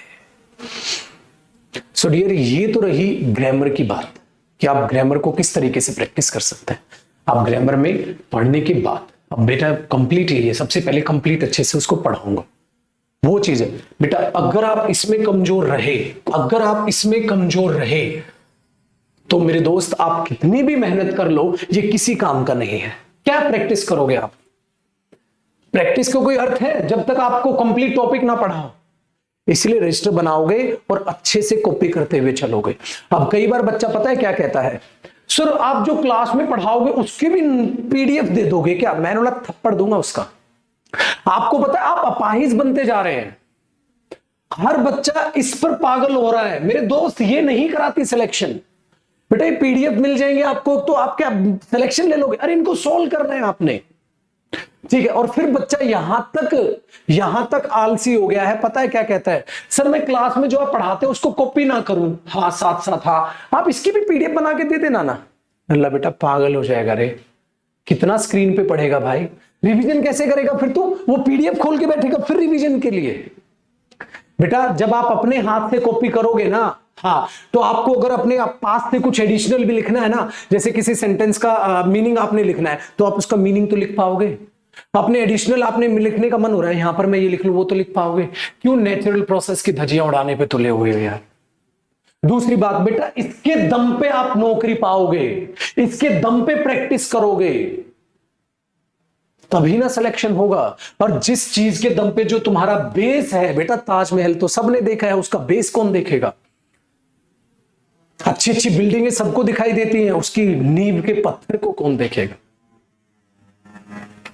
Speaker 1: सो डियर, ये तो रही ग्रामर की बात कि आप ग्रामर को किस तरीके से प्रैक्टिस कर सकते हैं। आप ग्रामर में पढ़ने के बाद, अब बेटा कंप्लीट है ये, सबसे पहले कंप्लीट अच्छे से उसको पढ़ाऊंगा। वो चीज है बेटा, अगर आप इसमें कमजोर रहे, अगर आप इसमें कमजोर रहे तो मेरे दोस्त आप कितनी भी मेहनत कर लो, ये किसी काम का नहीं है। क्या प्रैक्टिस करोगे आप? प्रैक्टिस का कोई अर्थ है जब तक आपको कंप्लीट टॉपिक ना पढ़ा हो। इसलिए रजिस्टर बनाओगे और अच्छे से कॉपी करते हुए चलोगे। अब कई बार बच्चा पता है क्या कहता है, सर आप जो क्लास में पढ़ाओगे उसके भी पीडीएफ दे दोगे क्या? मैं बोला थप्पड़ दूंगा उसका। आपको पता है आप अपाहिज बनते जा रहे हैं। हर बच्चा इस पर पागल हो रहा है। मेरे दोस्त, ये नहीं कराती सिलेक्शन। बेटा ये पीडीएफ मिल जाएंगे आपको तो आप क्या सिलेक्शन ले लोगे? अरे इनको सोल्व करना है आपने, ठीक है। और फिर बच्चा यहां तक आलसी हो गया है, पता है क्या कहता है, सर मैं क्लास में जो आप पढ़ाते हैं उसको कॉपी ना करूं, हाँ साथ साथ हाँ आप इसकी भी पीडीएफ बना के दे देना ना। अल्लाह बेटा पागल हो जाएगा रे, कितना स्क्रीन पे पढ़ेगा भाई, रिवीजन कैसे करेगा? फिर तो वो पीडीएफ खोल के बैठेगा फिर रिवीजन के लिए। बेटा जब आप अपने हाथ से कॉपी करोगे ना, हाँ, तो आपको अगर अपने पास से कुछ एडिशनल भी लिखना है ना, जैसे किसी सेंटेंस का मीनिंग आपने लिखना है तो आप उसका मीनिंग तो लिख पाओगे। अपने एडिशनल आपने लिखने का मन हो रहा है, यहां पर मैं ये लिख लूं वो तो लिख पाओगे। क्यों? नेचुरल प्रोसेस की धज्जियां उड़ाने पे तुले हुए हो यार। दूसरी बात बेटा, इसके दम पे आप नौकरी पाओगे, इसके दम पे प्रैक्टिस करोगे तभी ना सिलेक्शन होगा। और जिस चीज के दम पे जो तुम्हारा बेस है बेटा, ताजमहल तो सबने देखा है, उसका बेस कौन देखेगा? अच्छी अच्छी बिल्डिंगें सबको दिखाई देती हैं, उसकी नींव के पत्थर को कौन देखेगा?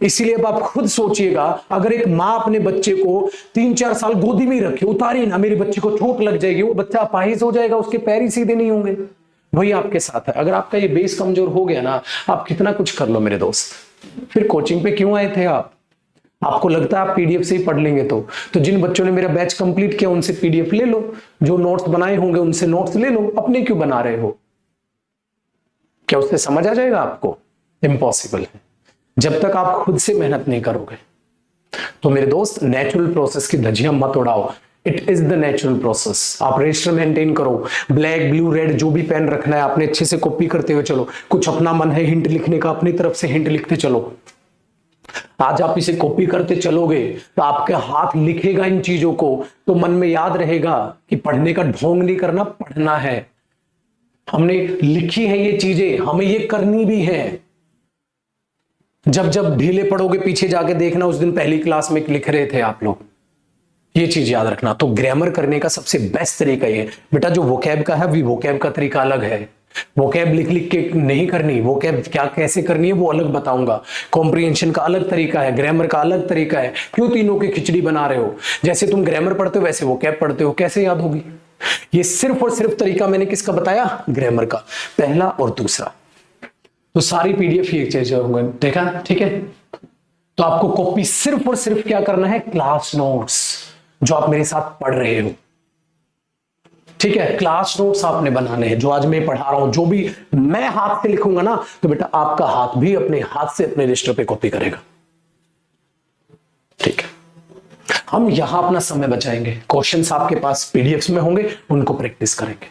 Speaker 1: इसीलिए अब आप खुद सोचिएगा, अगर एक मां अपने बच्चे को 3-4 साल गोदी में रखे, उतारी ना, मेरे बच्चे को चोट लग जाएगी, वो बच्चा अपाहिज हो जाएगा, उसके पैर ही सीधे नहीं होंगे। वही आपके साथ है। अगर आपका ये बेस कमजोर हो गया ना, आप कितना कुछ कर लो मेरे दोस्त। फिर कोचिंग पे क्यों आए थे आप? आपको लगता है आप पीडीएफ से ही पढ़ लेंगे तो जिन बच्चों ने मेरा बैच कंप्लीट किया उनसे पीडीएफ ले लो, जो नोट्स बनाए होंगे उनसे नोट्स ले लो, अपने क्यों बना रहे हो? क्या उससे समझ आ जाएगा आपको? इम्पॉसिबल है जब तक आप खुद से मेहनत नहीं करोगे। तो मेरे दोस्त, नेचुरल प्रोसेस की धज्जियां मत उड़ाओ। It is the natural process. आप रजिस्टर मेंटेन करो, ब्लैक ब्लू रेड जो भी पेन रखना है आपने अच्छे से कॉपी करते हुए चलो। कुछ अपना मन है हिंट लिखने का, अपनी तरफ से हिंट लिखते चलो। आज आप इसे कॉपी करते चलोगे तो आपके हाथ लिखेगा इन चीजों को, तो मन में याद रहेगा कि पढ़ने का ढोंग नहीं करना, पढ़ना है। हमने लिखी है ये चीजें, हमें ये करनी भी है। जब जब ढीले पड़ोगे पीछे जाके देखना, उस दिन पहली क्लास में लिख रहे थे आप लोग। ये चीज याद रखना। तो ग्रामर करने का सबसे बेस्ट तरीका ये बेटा, जो वोकैब का है भी, वोकैब का तरीका अलग है। वोकैब लिख लिख के नहीं करनी, वोकैब क्या कैसे करनी है वो अलग बताऊंगा। कॉम्प्रिहेंशन का अलग तरीका है, ग्रामर का अलग तरीका है। क्यों तीनों की खिचड़ी बना रहे हो? जैसे तुम ग्रामर पढ़ते हो वैसे वोकैब पढ़ते हो, कैसे याद होगी? ये सिर्फ और सिर्फ तरीका मैंने किसका बताया? ग्रामर का, पहला और दूसरा। तो सारी पीडीएफ ये चीज होंगे, देखा? ठीक है। तो आपको कॉपी सिर्फ और सिर्फ क्या करना है? क्लास नोट्स जो आप मेरे साथ पढ़ रहे हो, ठीक है, क्लास नोट्स आपने बनाने हैं। जो आज मैं पढ़ा रहा हूं, जो भी मैं हाथ से लिखूंगा ना, तो बेटा आपका हाथ भी अपने हाथ से अपने रजिस्टर पे कॉपी करेगा। ठीक है, हम यहां अपना समय बचाएंगे। क्वेश्चंस आपके पास पीडीएफ में होंगे, उनको प्रैक्टिस करेंगे।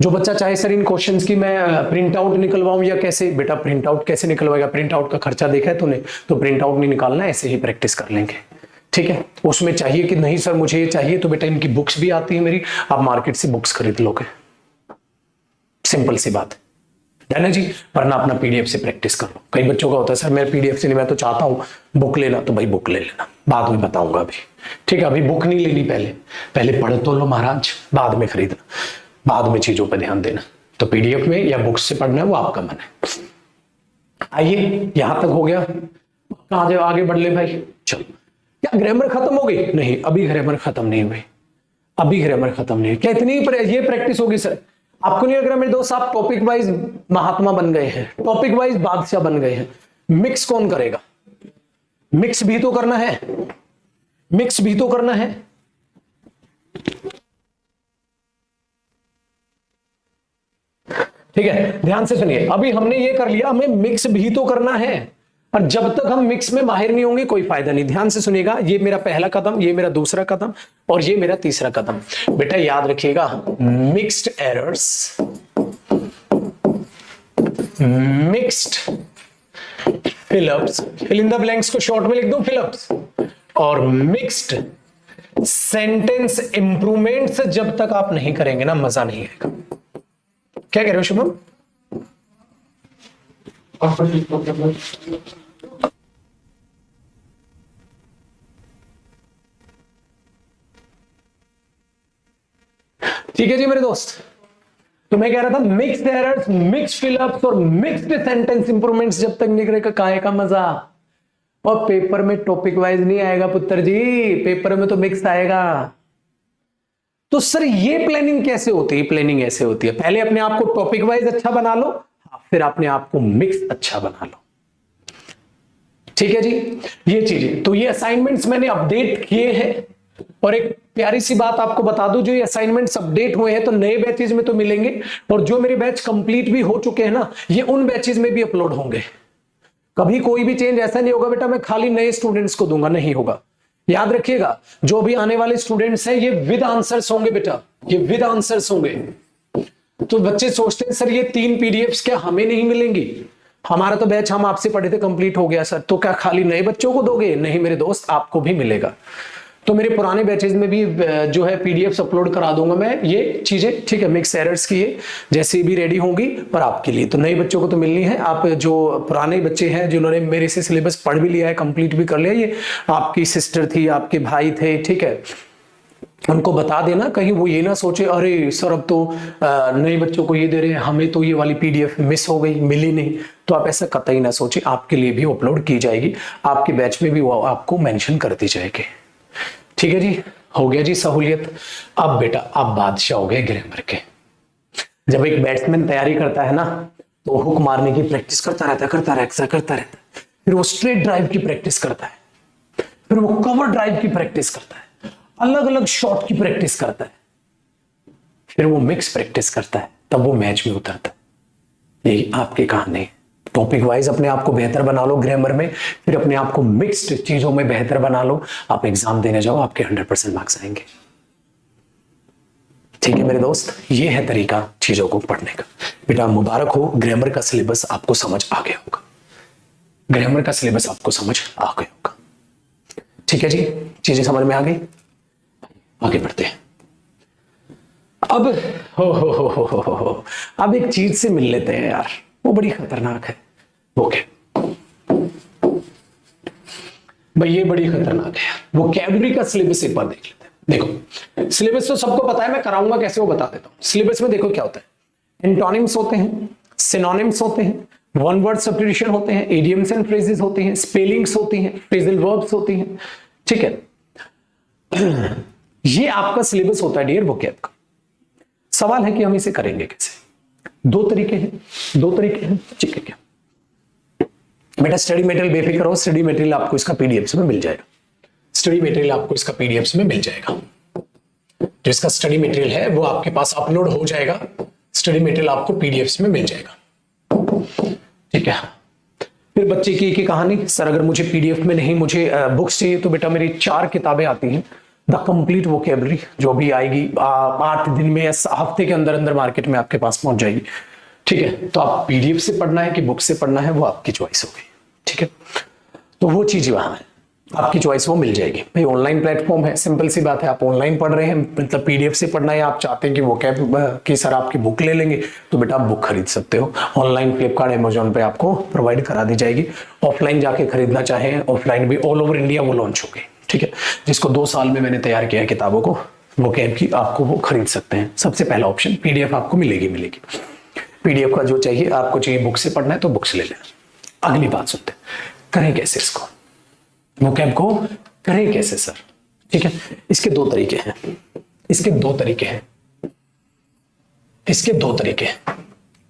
Speaker 1: जो बच्चा चाहे सर इन क्वेश्चंस की मैं प्रिंट आउट निकलवाऊं या कैसे, बेटा प्रिंट आउट कैसे निकलवाएगा? प्रिंट आउट का खर्चा देखा है तूने, तो प्रिंट आउट नहीं निकालना, ऐसे ही प्रैक्टिस कर लेंगे। ठीक है, उसमें चाहिए कि नहीं सर मुझे ये चाहिए, तो बेटा इनकी बुक्स भी आती है मेरी, आप मार्केट से बुक्स खरीद लोगे। सिंपल सी बात है ना जी। वरना अपना पीडीएफ से प्रैक्टिस कर लो। कई बच्चों का होता है सर मैं पीडीएफ से नहीं, मैं तो चाहता हूं बुक लेना, तो भाई बुक ले लेना, बाद में बताऊंगा अभी। ठीक है, अभी बुक नहीं लेनी, पहले पढ़ तो लो महाराज, बाद में खरीदना, बाद में चीजों पर ध्यान देना। तो पीडीएफ में या बुक्स से पढ़ना है वो आपका मन है। आइए, यहां तक हो गया, कहां आगे बढ़ ले भाई? चलो, क्या ग्रामर खत्म हो गई? नहीं, अभी ग्रामर खत्म नहीं हुई, अभी ग्रामर खत्म नहीं हुई। क्या इतनी ये प्रैक्टिस होगी सर? आपको नहीं लग रहा मेरे दोस्त आप टॉपिक वाइज महात्मा बन गए हैं, टॉपिक वाइज बादशाह बन गए हैं? मिक्स कौन करेगा? मिक्स भी तो करना है, मिक्स भी तो करना है। ठीक है, ध्यान से सुनिए। अभी हमने ये कर लिया, हमें मिक्स भी तो करना है, और जब तक हम मिक्स में माहिर नहीं होंगे कोई फायदा नहीं। ध्यान से सुनिएगा, ये मेरा पहला कदम, ये मेरा दूसरा कदम, और ये मेरा तीसरा कदम। बेटा याद रखिएगा, mixed errors, mixed fillups, fill in the blanks को शॉर्ट में लिख दो फिलअप्स, और मिक्स्ड सेंटेंस इंप्रूवमेंट्स जब तक आप नहीं करेंगे ना, मजा नहीं आएगा। क्या कह रहे हो शुभम? ठीक है जी मेरे दोस्त, तो मैं कह रहा था मिक्स्ड एरर्स, मिक्स्ड फिलअप्स और मिक्स्ड सेंटेंस इंप्रूवमेंट्स जब तक निकलेगा काहे का मजा। और पेपर में टॉपिक वाइज नहीं आएगा पुत्र जी, पेपर में तो मिक्स आएगा। तो सर ये प्लानिंग कैसे होती है? प्लानिंग ऐसे होती है, पहले अपने आप को टॉपिक वाइज अच्छा बना लो, फिर अपने आप को मिक्स अच्छा बना लो। ठीक है जी, ये चीजें, तो ये असाइनमेंट्स मैंने अपडेट किए हैं। और एक प्यारी सी बात आपको बता दूं, जो ये असाइनमेंट्स अपडेट हुए हैं तो नए बैचेज में तो मिलेंगे, और जो मेरे बैच कंप्लीट भी हो चुके हैं ना, ये उन बैचेज में भी अपलोड होंगे। कभी कोई भी चेंज ऐसा नहीं होगा बेटा मैं खाली नए स्टूडेंट्स को दूंगा, नहीं होगा। याद रखिएगा, जो भी आने वाले स्टूडेंट्स हैं ये विद आंसर्स होंगे बेटा, ये विद आंसर्स होंगे। तो बच्चे सोचते हैं सर ये 3 पीडीएफ्स क्या हमें नहीं मिलेंगी? हमारा तो बैच हम आपसे पढ़े थे कंप्लीट हो गया सर, तो क्या खाली नए बच्चों को दोगे? नहीं मेरे दोस्त, आपको भी मिलेगा। तो मेरे पुराने बैचेज में भी जो है पीडीएफ्स अपलोड करा दूंगा मैं ये चीजें, ठीक है, मिक्स एरर्स की जैसे भी रेडी होंगी, पर आपके लिए तो नए बच्चों को तो मिलनी है। आप जो पुराने बच्चे हैं जिन्होंने मेरे से सिलेबस पढ़ भी लिया है, कंप्लीट भी कर लिया, ये आपकी सिस्टर थी, आपके भाई थे, ठीक है, उनको बता देना, कहीं वो ये ना सोचे अरे सर अब तो नए बच्चों को ये दे रहे हैं, हमें तो ये वाली पीडीएफ मिस हो गई, मिली नहीं। तो आप ऐसा कतई ना सोचे, आपके लिए भी अपलोड की जाएगी, आपके बैच में भी वो आपको मेंशन कर दी जाएगी। ठीक है जी, हो गया जी सहूलियत। अब बेटा आप बादशाह हो गए ग्रामर के। जब एक बैट्समैन तैयारी करता है ना, तो हुक मारने की प्रैक्टिस करता रहता है, फिर वो स्ट्रेट ड्राइव की प्रैक्टिस करता है, फिर वो कवर ड्राइव की प्रैक्टिस करता है, अलग अलग शॉट की प्रैक्टिस करता है, फिर वो मिक्स प्रैक्टिस करता है, तब वो मैच में उतरता है। यही आपकी कहानी है। टॉपिक वाइज अपने आप को बेहतर बना लो ग्रामर में, फिर अपने आप को मिक्स्ड चीजों में बेहतर बना लो, आप एग्जाम देने जाओ, आपके 100% मार्क्स आएंगे। ठीक है मेरे दोस्त, ये है तरीका चीजों को पढ़ने का। बेटा मुबारक हो, ग्रामर का सिलेबस आपको समझ आ गया होगा, ग्रामर का सिलेबस आपको समझ आ गया होगा। ठीक है जी, चीजें समझ में आ गई, आगे बढ़ते हैं। अब हो अब एक चीज से मिल लेते हैं यार, वो बड़ी खतरनाक है। वो क्या भाई? ये बड़ी खतरनाक है। वो कैबरी का सिलेबस एक बार देख लेते हैं। देखो सिलेबस तो सबको पता है, मैं कराऊंगा कैसे वो बता देता हूं। सिलेबस में देखो क्या होता है, एंटोनिम्स होते हैं, सिनोनिम्स होते हैं, वन वर्ड सब्स्टिट्यूशन होते हैं, इडियम्स एंड फ्रेजेस होते हैं, स्पेलिंग्स होती हैं, फ्रेजल वर्ब्स होती हैं। ठीक है, ये आपका सिलेबस होता है डियर वोकैब का। सवाल है कि हम इसे करेंगे कैसे? दो तरीके हैं। ठीक है क्या बेटा? स्टडी मटेरियल बेफिक्र हो, स्टडी मटेरियल आपको इसका पीडीएफ में मिल जाएगा। स्टडी मटेरियल आपको इसका पीडीएफ में मिल जाएगा। जो इसका स्टडी मटेरियल है वो आपके पास अपलोड हो जाएगा, स्टडी मटेरियल आपको पीडीएफ में मिल जाएगा। ठीक है, फिर बच्चे की एक कहानी, सर अगर मुझे पीडीएफ में नहीं, मुझे बुक्स चाहिए, तो बेटा मेरी 4 किताबें आती हैं, द कंप्लीट वोकेबलरी, जो भी आएगी 8 दिन में या हफ्ते के अंदर अंदर मार्केट में आपके पास पहुंच जाएगी। ठीक है, तो आप पीडीएफ से पढ़ना है कि बुक से पढ़ना है वो आपकी चॉइस होगी। ठीक है, तो वो चीज वहां है, आपकी चॉइस वो मिल जाएगी। भाई ऑनलाइन प्लेटफॉर्म है, सिंपल सी बात है, आप ऑनलाइन पढ़ रहे हैं, मतलब पीडीएफ से पढ़ना है, आप चाहते हैं कि वोकैब की सर आपकी बुक ले लेंगे, तो बेटा आप बुक खरीद सकते हो ऑनलाइन, फ्लिपकार्ट, अमेजोन पे आपको प्रोवाइड करा दी जाएगी। ऑफलाइन जाके खरीदना चाहें, ऑफलाइन भी ऑल ओवर इंडिया वो लॉन्च होगी। ठीक है, जिसको 2 साल में मैंने तैयार किया है किताबों को, वोकैब की, आपको वो खरीद सकते हैं। सबसे पहला ऑप्शन पीडीएफ आपको मिलेगी। पीडीएफ का जो चाहिए, आपको चाहिए बुक से पढ़ना है तो बुक से ले लेना। अगली बात सुनते हैं, करें कैसे इसको, वोकैब को करें कैसे सर? ठीक है, इसके 2 तरीके हैं,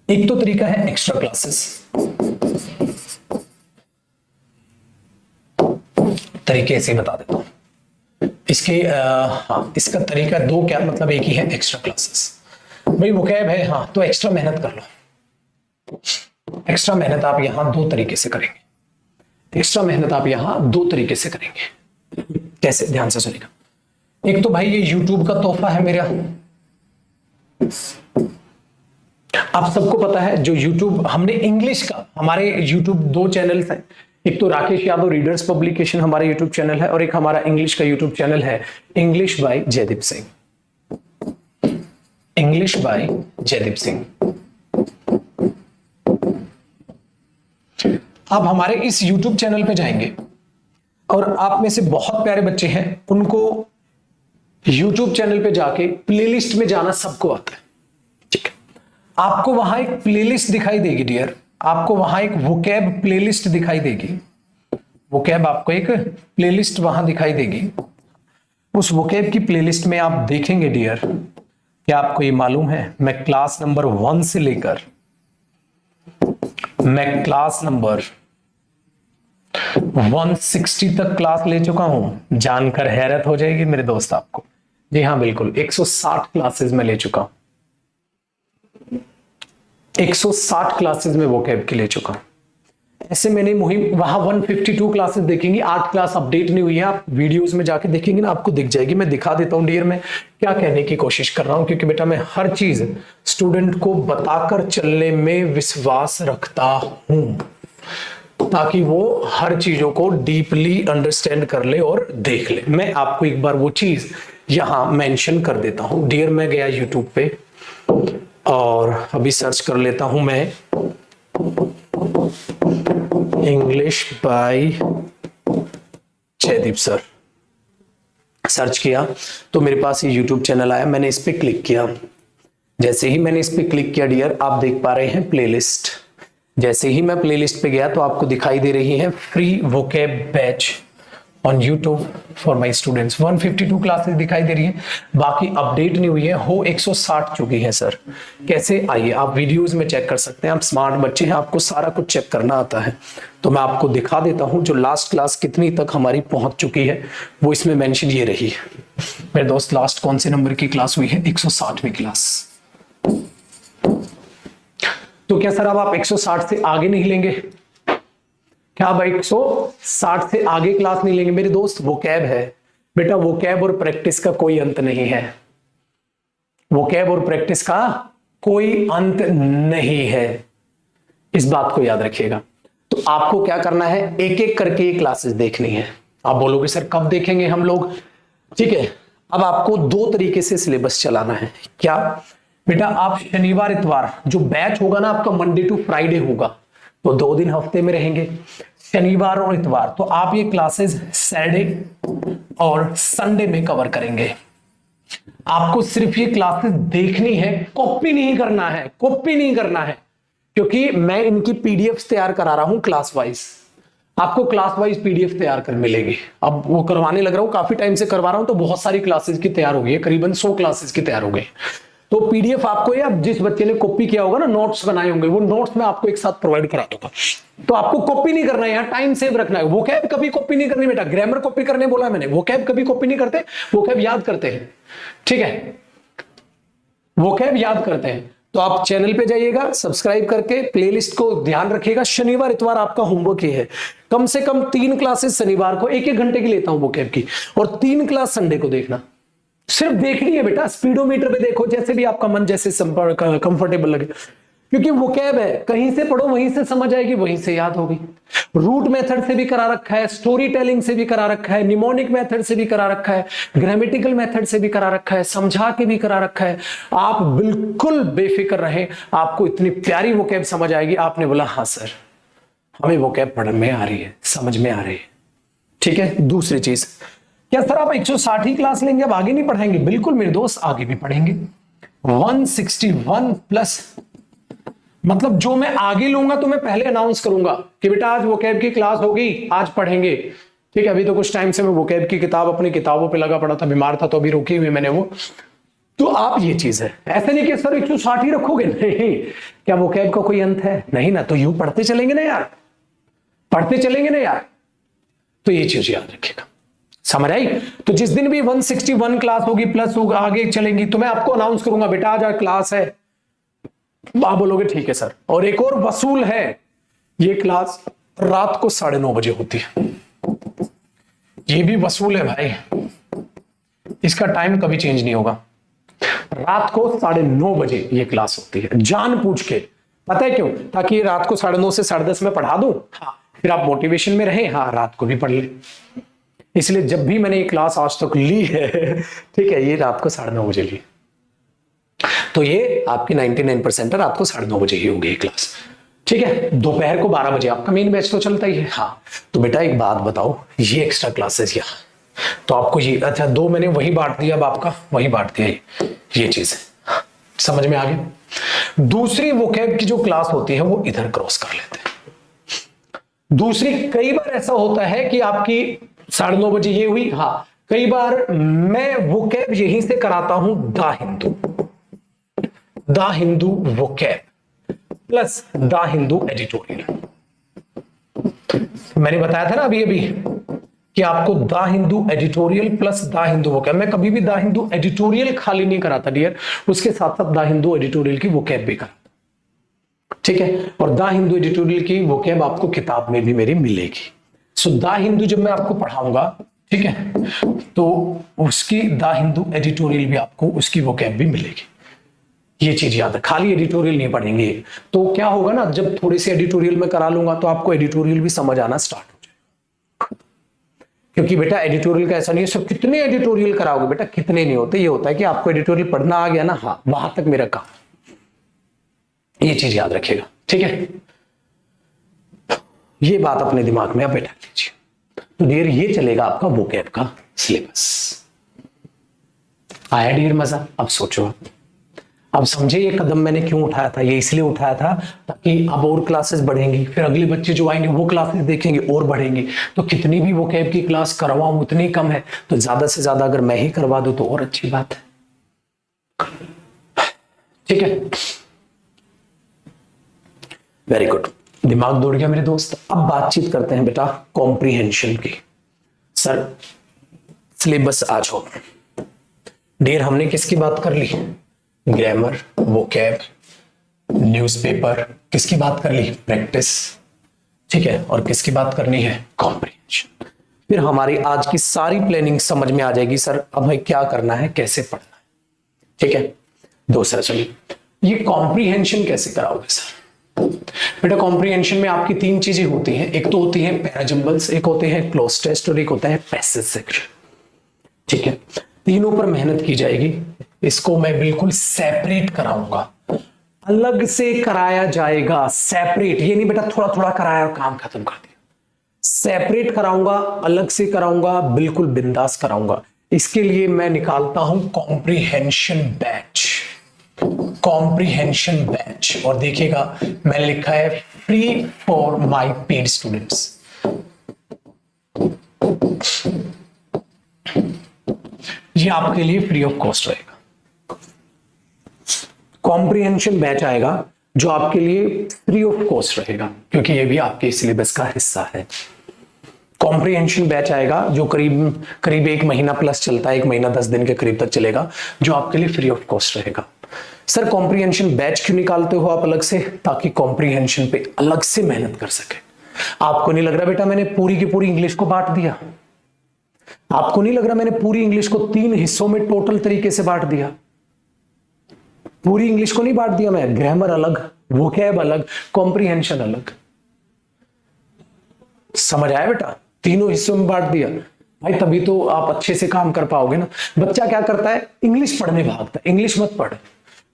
Speaker 1: एक तो तरीका है एक्स्ट्रा क्लासेस, तरीके ऐसे बता देता हूं इसके। हाँ, इसका तरीका 2 क्या मतलब, एक ही है, एक्स्ट्रा क्लासेस। भाई वोकैब है, हाँ, तो एक्स्ट्रा मेहनत कर लो, एक्स्ट्रा मेहनत आप यहां दो तरीके से करेंगे। एक्स्ट्रा मेहनत आप यहां दो तरीके से करेंगे। कैसे, ध्यान से सुनिएगा। एक तो भाई ये YouTube का तोहफा है मेरा। आप सबको पता है जो YouTube हमने इंग्लिश का, हमारे YouTube दो चैनल्स हैं, एक तो राकेश यादव रीडर्स पब्लिकेशन हमारा यूट्यूब चैनल है, और एक हमारा इंग्लिश का यूट्यूब चैनल है English by Jaideep Singh. English by Jaideep Singh. आप हमारे इस यूट्यूब चैनल पे जाएंगे और आप में से बहुत प्यारे बच्चे हैं, उनको यूट्यूब चैनल पे जाके प्लेलिस्ट में जाना सबको आता है, ठीक है। आपको वहां एक प्लेलिस्ट दिखाई देगी डियर, आपको वहां एक वोकैब प्लेलिस्ट दिखाई देगी। वोकैब आपको एक प्लेलिस्ट वहां दिखाई देगी। उस वोकैब की प्लेलिस्ट में आप देखेंगे डियर, क्या आपको ये मालूम है मैं क्लास नंबर 1 से लेकर मैं क्लास नंबर 160 तक क्लास ले चुका हूं। जानकर हैरत हो जाएगी मेरे दोस्त आपको। जी हाँ बिल्कुल, 160 क्लासेस में ले चुका हूं। 160 क्लासेस में वोकैब की ले चुका हूं। ऐसे मैंने मुहिम वहां 152 क्लासेस देखेंगी, 8 क्लास अपडेट नहीं हुई है। आप वीडियोस में जाके देखेंगे ना, आपको दिख जाएगी। मैं दिखा देता हूं डियर, मैं क्या कहने की कोशिश कर रहा हूं, क्योंकि बेटा मैं हर चीज स्टूडेंट को बताकर चलने में विश्वास रखता हूं, ताकि वो हर चीजों को डीपली अंडरस्टैंड कर ले और देख ले। मैं आपको एक बार वो चीज यहां मेंशन कर देता हूं डियर। मैं गया यूट्यूब पे और अभी सर्च कर लेता हूं मैं English by Jaideep sir. Search किया तो मेरे पास ये यूट्यूब चैनल आया, मैंने इस पे क्लिक किया। जैसे ही मैंने इस पे क्लिक किया डियर, आप देख पा रहे हैं प्लेलिस्ट। जैसे ही मैं प्लेलिस्ट पे गया तो आपको दिखाई दे रही है free vocab batch on YouTube for my students. 152 classes दिखाई दे रही है, बाकी अपडेट नहीं हुई है, हो 160 चुकी है सर। कैसे, आइए आप वीडियोस में चेक कर सकते हैं। आप स्मार्ट बच्चे हैं, आपको सारा कुछ चेक करना आता है। तो मैं आपको दिखा देता हूं जो लास्ट क्लास कितनी तक हमारी पहुंच चुकी है, वो इसमें मेंशन ये रही है मेरे दोस्त। लास्ट कौन से नंबर की क्लास हुई है? 160वीं क्लास। तो क्या सर अब आप 160 से आगे नहीं लेंगे? क्या आप 160 से आगे क्लास नहीं लेंगे? मेरे दोस्त वोकैब है बेटा, वोकैब और प्रैक्टिस का कोई अंत नहीं है। वोकैब और प्रैक्टिस का कोई अंत नहीं है, इस बात को याद रखिएगा। तो आपको क्या करना है, एक एक करके ये क्लासेस देखनी है। आप बोलोगे सर कब देखेंगे हम लोग? ठीक है, अब आपको दो तरीके से सिलेबस चलाना है। क्या बेटा, आप शनिवार इतवार जो बैच होगा ना आपका, मंडे टू फ्राइडे होगा, तो 2 दिन हफ्ते में रहेंगे, शनिवार और इतवार। तो आप ये क्लासेस सैटरडे और संडे में कवर करेंगे। आपको सिर्फ ये क्लासेस देखनी है, कॉपी नहीं करना है, कॉपी नहीं करना है, क्योंकि मैं इनकी पीडीएफ तैयार करा रहा हूं क्लास वाइज। आपको क्लास वाइज पीडीएफ तैयार कर मिलेगी। अब वो करवाने लग रहा हूं, काफी टाइम से करवा रहा हूं, तो बहुत सारी क्लासेस की तैयार हो गई है, करीबन 100 क्लासेस की तैयार हो गई। तो पीडीएफ आपको, या जिस बच्चे ने कॉपी किया होगा ना, नोट्स बनाए होंगे, वो नोट्स मैं आपको एक साथ प्रोवाइड करा दूंगा। तो आपको कॉपी नहीं करना है, यार टाइम सेव रखना है। वोकैब कभी कॉपी नहीं करनी बेटा, ग्रामर कॉपी करने बोला है मैंने, वोकैब कभी कॉपी नहीं करते, वोकैब याद करते हैं, ठीक है, वोकैब याद करते हैं। तो आप चैनल पे जाइएगा, सब्सक्राइब करके प्लेलिस्ट को ध्यान रखिएगा। शनिवार इतवार आपका होमवर्क ही है, कम से कम 3 क्लासेस शनिवार को 1-1 घंटे की लेता हूं वोकैब की, और 3 क्लास संडे को देखना। सिर्फ देखनी है बेटा, स्पीडोमीटर पे देखो, जैसे भी आपका मन जैसे कंफर्टेबल लगे, क्योंकि वोकैब है, कहीं से पढ़ो वहीं से समझ आएगी, वहीं से याद होगी। रूट मेथड से भी करा रखा है, स्टोरी टेलिंग से भी करा रखा है, निमोनिक मेथड से भी करा रखा है, ग्रामेटिकल मेथड से भी करा रखा है, समझा के भी करा रखा है। आप बिल्कुल बेफिक्र रहें, आपको इतनी प्यारी वोकैब समझ आएगी। आपने बोला हाँ सर हमें वोकैब पढ़ने में आ रही है, समझ में आ रही है, ठीक है। दूसरी चीज, क्या सर आप 160 ही क्लास लेंगे, अब आगे नहीं पढ़ाएंगे? बिल्कुल मेरे दोस्त, आगे भी पढ़ेंगे। 161 प्लस, मतलब जो मैं आगे लूंगा तो मैं पहले अनाउंस करूंगा कि बेटा आज वोकैब की क्लास होगी, आज पढ़ेंगे, ठीक है। अभी तो कुछ टाइम से मैं वोकैब की किताब अपनी किताबों पे लगा पड़ा था, बीमार था, तो अभी रोकी हुई मैंने वो। तो आप ये चीज है, ऐसा नहीं कि सर 160 ही रखोगे, नहीं। क्या वोकैब का कोई अंत है? नहीं ना। तो यूं पढ़ते चलेंगे ना यार, पढ़ते चलेंगे ना यार। तो ये चीज याद रखिएगा, समझ आई? तो जिस दिन भी 161 क्लास होगी प्लस होगा, आगे चलेंगी, तो मैं आपको अनाउंस करूंगा बेटा आज क्लास है, आप बोलोगे ठीक है सर। और एक और वसूल है, ये क्लास रात को 9:30 बजे होती है, ये भी वसूल है भाई, इसका टाइम कभी चेंज नहीं होगा। रात को 9:30 बजे ये क्लास होती है, जानबूझ के। पता है क्यों? ताकि रात को 9:30 से 10:30 में पढ़ा दूं, हाँ, फिर आप मोटिवेशन में रहें, हाँ, रात को भी पढ़ ले। इसलिए जब भी मैंने ये क्लास आज तक ली है, ठीक है, ये रात को 9:30 बजे ली, तो ये आपकी 99% रात को 9:30 बजे ही होगी ये क्लास, ठीक है। दोपहर को 12 बजे आपका मेन बैच तो चलता ही है। हाँ, तो बेटा एक बात बताओ, ये एक्स्ट्रा क्लासेस यहाँ तो आपको ये, अच्छा, 2 मैंने वही बांट दिया, अब आपका वही बांट दिया, ये चीज है, समझ में आ गया। दूसरी वोकैब की जो क्लास होती है वो इधर क्रॉस कर लेते हैं। दूसरी, कई बार ऐसा होता है कि आपकी 9:30 बजे ये हुई, हाँ, कई बार मैं वोकैब यहीं से कराता हूं, the Hindu vocab plus the Hindu editorial. मैंने बताया था ना अभी अभी कि आपको the Hindu editorial plus the Hindu vocab, मैं कभी भी द हिंदू एडिटोरियल खाली नहीं कराता डियर, उसके साथ साथ द हिंदू एडिटोरियल की वोकैब भी कराता, ठीक है। और द हिंदू एडिटोरियल की वोकैब आपको किताब में भी मेरी मिलेगी। सो द हिंदू जब मैं आपको पढ़ाऊंगा, ठीक है, तो उसकी द हिंदू एडिटोरियल भी आपको उसकी वोकैब भी मिलेगी। ये चीज याद है, खाली एडिटोरियल नहीं पढ़ेंगे तो क्या होगा ना, जब थोड़ी सी एडिटोरियल में करा लूंगा तो आपको एडिटोरियल भी समझ आना स्टार्ट हो जाएगा। क्योंकि बेटा एडिटोरियल का ऐसा नहीं है सब कितने एडिटोरियल कराओगे, बेटा कितने नहीं होते, ये होता है कि आपको एडिटोरियल पढ़ना आ गया ना, हाँ, वहां तक मेरा काम, ये चीज याद रखिएगा, ठीक है। ये बात अपने दिमाग में आप बैठा लीजिए। तो डियर ये चलेगा आपका वोकैब का सिलेबस। आया डियर मजा? अब सोचो, अब समझे ये कदम मैंने क्यों उठाया था। ये इसलिए उठाया था ताकि अब और क्लासेस बढ़ेंगी, फिर अगले बच्चे जो आएंगे वो क्लासेस देखेंगे और बढ़ेंगे, तो कितनी भी वोकैब की क्लास करवाऊं उतनी कम है, तो ज्यादा से ज्यादा अगर मैं ही करवा दूं तो और अच्छी बात है, ठीक है। वेरी गुड, दिमाग दौड़ गया मेरे दोस्त। अब बातचीत करते हैं बेटा कॉम्प्रीहेंशन की। सर सिलेबस आज हो डियर, हमने किसकी बात कर ली? ग्रामर, वोकैब, न्यूज़पेपर, किसकी बात कर ली? प्रैक्टिस, ठीक है। और किसकी बात करनी है? कॉम्प्रीहेंशन। फिर हमारी आज की सारी प्लानिंग समझ में आ जाएगी, सर अब हमें क्या करना है, कैसे पढ़ना है, ठीक है। दूसरा, चलिए ये कॉम्प्रीहेंशन कैसे कराओगे सर? बेटा कॉम्प्रीहेंशन में आपकी 3 चीजें होती हैं, एक तो होती है पैराजंबल्स, एक होते हैं क्लोज टेस्ट और एक होता है पैसेज सेक्शन, ठीक है। तीनों पर मेहनत की जाएगी। इसको मैं बिल्कुल सेपरेट कराऊंगा, अलग से कराया जाएगा, सेपरेट। ये नहीं बेटा थोड़ा थोड़ा कराया और काम खत्म कर दिया, सेपरेट कराऊंगा, अलग से कराऊंगा, बिल्कुल बिंदास कराऊंगा। इसके लिए मैं निकालता हूं कॉम्प्रीहेंशन बैच, कॉम्प्रीहेंशन बैच। और देखिएगा मैंने लिखा है free for my paid students. ये आपके लिए फ्री ऑफ कॉस्ट रहेगा। कॉम्प्रीहेंशन बैच आएगा जो आपके लिए फ्री ऑफ कॉस्ट रहेगा, क्योंकि ये भी आपके सिलेबस का हिस्सा है। कॉम्प्रीहेंशन बैच आएगा जो करीब 1 महीना प्लस चलता है, 1 महीना 10 दिन के करीब तक चलेगा, जो आपके लिए फ्री ऑफ कॉस्ट रहेगा। सर कॉम्प्रीहेंशन बैच क्यों निकालते हो आप अलग से? ताकि कॉम्प्रीहेंशन पे अलग से मेहनत कर सके। आपको नहीं लग रहा बेटा मैंने पूरी की पूरी इंग्लिश को बांट दिया? आपको नहीं लग रहा मैंने पूरी इंग्लिश को 3 हिस्सों में टोटल तरीके से बांट दिया? पूरी इंग्लिश को नहीं बांट दिया मैं, ग्रामर अलग, वोकैब अलग, कॉम्प्रीहेंशन अलग। समझ आया बेटा? तीनों हिस्सों में बांट दिया भाई, तभी तो आप अच्छे से काम कर पाओगे ना। बच्चा क्या करता है, इंग्लिश पढ़ने भागता है। इंग्लिश मत पढ़,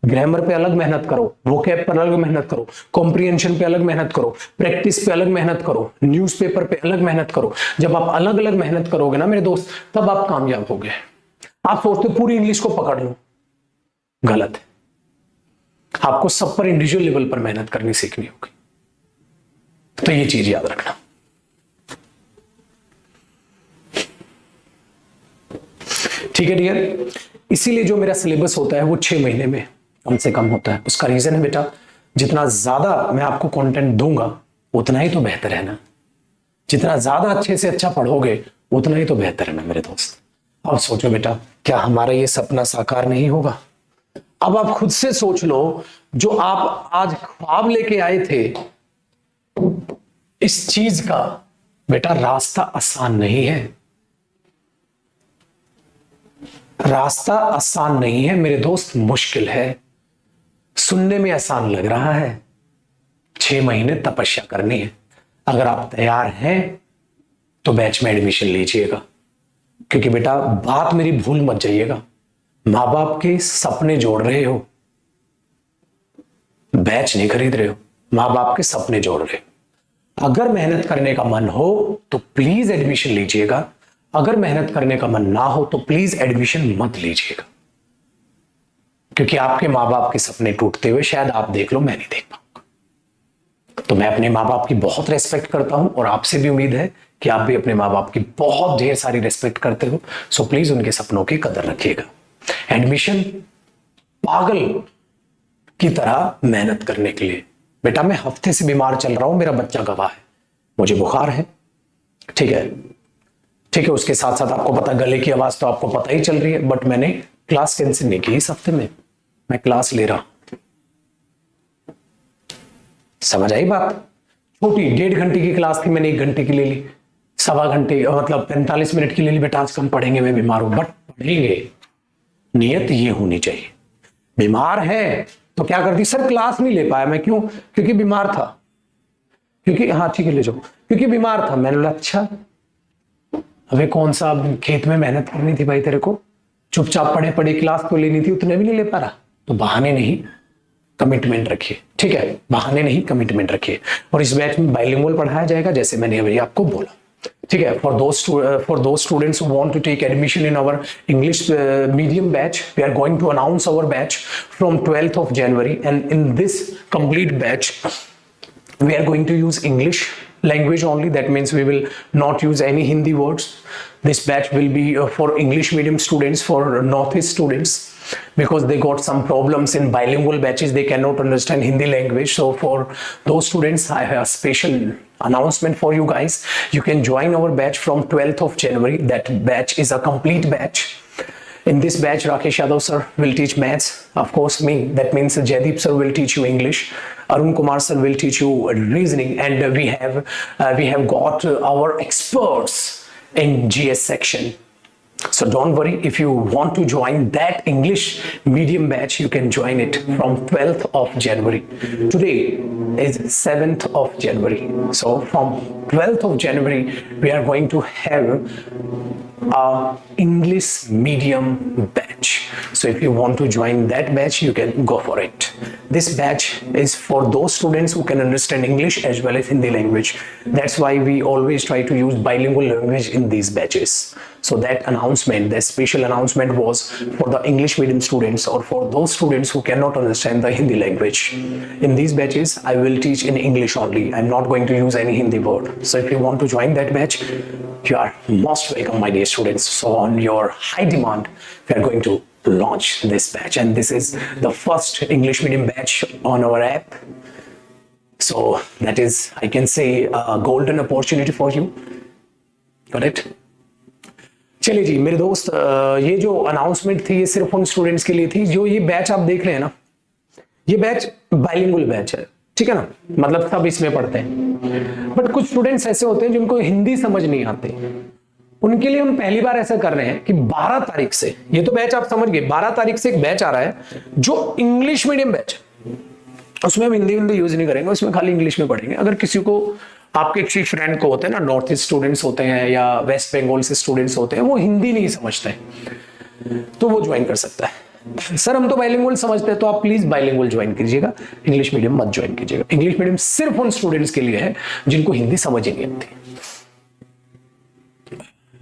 Speaker 1: ग्रामर पे अलग मेहनत करो, वोकैब पर अलग मेहनत करो, कॉम्प्रीहेंशन पे अलग मेहनत करो, प्रैक्टिस पे अलग मेहनत करो, न्यूज़पेपर पे अलग मेहनत करो। जब आप अलग अलग मेहनत करोगे ना मेरे दोस्त, तब आप कामयाब होगे। आप सोचते पूरी इंग्लिश को पकड़ लो, गलत है। आपको सब पर इंडिविजुअल लेवल पर मेहनत करनी सीखनी होगी, तो ये चीज याद रखना। ठीक है डियर, इसीलिए जो मेरा सिलेबस होता है वो 6 महीने में कम से कम होता है। उसका रीजन है बेटा, जितना ज्यादा मैं आपको कंटेंट दूंगा उतना ही तो बेहतर है ना। जितना ज्यादा अच्छे से अच्छा पढ़ोगे उतना ही तो बेहतर है ना मेरे दोस्त। अब सोचो बेटा, क्या हमारा ये सपना साकार नहीं होगा? अब आप खुद से सोच लो, जो आप आज ख्वाब लेके आए थे इस चीज का, बेटा रास्ता आसान नहीं है, रास्ता आसान नहीं है मेरे दोस्त, मुश्किल है। सुनने में आसान लग रहा है, 6 महीने तपस्या करनी है। अगर आप तैयार हैं तो बैच में एडमिशन लीजिएगा, क्योंकि बेटा बात मेरी भूल मत जाइएगा, मां बाप के सपने जोड़ रहे हो, बैच नहीं खरीद रहे हो, मां बाप के सपने जोड़ रहे हो। अगर मेहनत करने का मन हो तो प्लीज एडमिशन लीजिएगा, अगर मेहनत करने का मन ना हो तो प्लीज एडमिशन मत लीजिएगा, क्योंकि आपके मां बाप के सपने टूटते हुए शायद आप देख लो, मैं नहीं देख पाऊंगा। तो मैं अपने मां बाप की बहुत रेस्पेक्ट करता हूं और आपसे भी उम्मीद है कि आप भी अपने मां बाप की बहुत ढेर सारी रेस्पेक्ट करते हो। सो प्लीज उनके सपनों की कदर रखिएगा। एडमिशन पागल की तरह मेहनत करने के लिए, बेटा मैं हफ्ते से बीमार चल रहा हूं, मेरा बच्चा गवाह है, मुझे बुखार है, ठीक है ठीक है, उसके साथ साथ आपको पता गले की आवाज तो आपको पता ही चल रही है, बट मैंने क्लास कैंसिल नहीं की इस हफ्ते में, मैं क्लास ले रहा हूं। समझ आई बात? छोटी 1.5 घंटे की क्लास थी, मैंने 1 घंटे की ले ली, 1.25 घंटे मतलब 45 मिनट की ले ली। बेटा आज कम पढ़ेंगे, मैं बीमार हूं, बट पढ़ेंगे, नियत ये होनी चाहिए। बीमार है तो क्या करती, सर क्लास नहीं ले पाया मैं, क्यों? क्योंकि बीमार था, क्योंकि हाँ ठीक है ले जाओ, क्योंकि बीमार था। मैंने बोला अच्छा, अबे कौन सा खेत में मेहनत करनी थी भाई तेरे को, चुपचाप पढ़े पढ़े क्लास तो लेनी थी, उतने भी नहीं ले पा रहा। तो बहाने नहीं, कमिटमेंट रखिए, ठीक है, बहाने नहीं कमिटमेंट रखिए। और इस बैच में बाइलिंगुअल पढ़ाया जाएगा, जैसे मैंने अभी आपको बोला, ठीक है। For those students who want to take admission in our English medium batch, we are going to announce our batch from 12th of January, and in this complete batch we are going to use English language only. That means we will not use any Hindi words. This batch will be for English medium students, for Northeast students, because they got some problems in bilingual batches, they cannot understand Hindi language. So for those students I have a special announcement for you guys. You can join our batch from 12th of January. That batch is a complete batch. In this batch, Rakesh Yadav sir will teach maths, of course me, that means Jaideep sir will teach you English, Arun Kumar sir will teach you reasoning, and we have got our experts in GS section. So don't worry, if you want to join that English medium batch, you can join it from 12th of January. Today is 7th of January. So from 12th of January, we are going to have a English medium batch. So if you want to join that batch, you can go for it. This batch is for those students who can understand English as well as Hindi language. That's why we always try to use bilingual language in these batches. So that announcement, that special announcement was for the English medium students, or for those students who cannot understand the Hindi language. In these batches, I will teach in English only. I'm not going to use any Hindi word. So if you want to join that batch, you are most welcome, my dear students. So on your high demand, we are going to launch this batch, and this is the first English medium batch on our app. So that is, I can say, a golden opportunity for you. Got it? चलिए जी मेरे दोस्त, ये जो announcement थी ये सिर्फ उन students के लिए थी। जो ये बैच आप देख रहे हैं ना, ये बैच बाइलिंगुअल बैच है, ठीक है ना, मतलब सब इसमें पढ़ते हैं। बट कुछ स्टूडेंट्स ऐसे होते हैं जिनको हिंदी समझ नहीं आते, उनके लिए हम पहली बार ऐसा कर रहे हैं कि 12 तारीख से, ये तो बैच आप समझ गए, 12 तारीख से एक बैच आ रहा है जो इंग्लिश मीडियम बैच, उसमें हम हिंदी यूज नहीं करेंगे, उसमें खाली इंग्लिश में पढ़ेंगे। अगर किसी को, आपके किसी फ्रेंड को होते हैं ना, नॉर्थ ईस्ट स्टूडेंट्स होते हैं या वेस्ट बंगाल से स्टूडेंट्स होते हैं, वो हिंदी नहीं समझते हैं, तो वो ज्वाइन कर सकता है। सर हम तो बाइलिंगुअल समझते हैं, तो आप प्लीज बाइलिंगुअल ज्वाइन कीजिएगा, इंग्लिश मीडियम मत ज्वाइन कीजिएगा। इंग्लिश मीडियम सिर्फ उन स्टूडेंट्स के लिए है जिनको हिंदी समझ ही नहीं आती,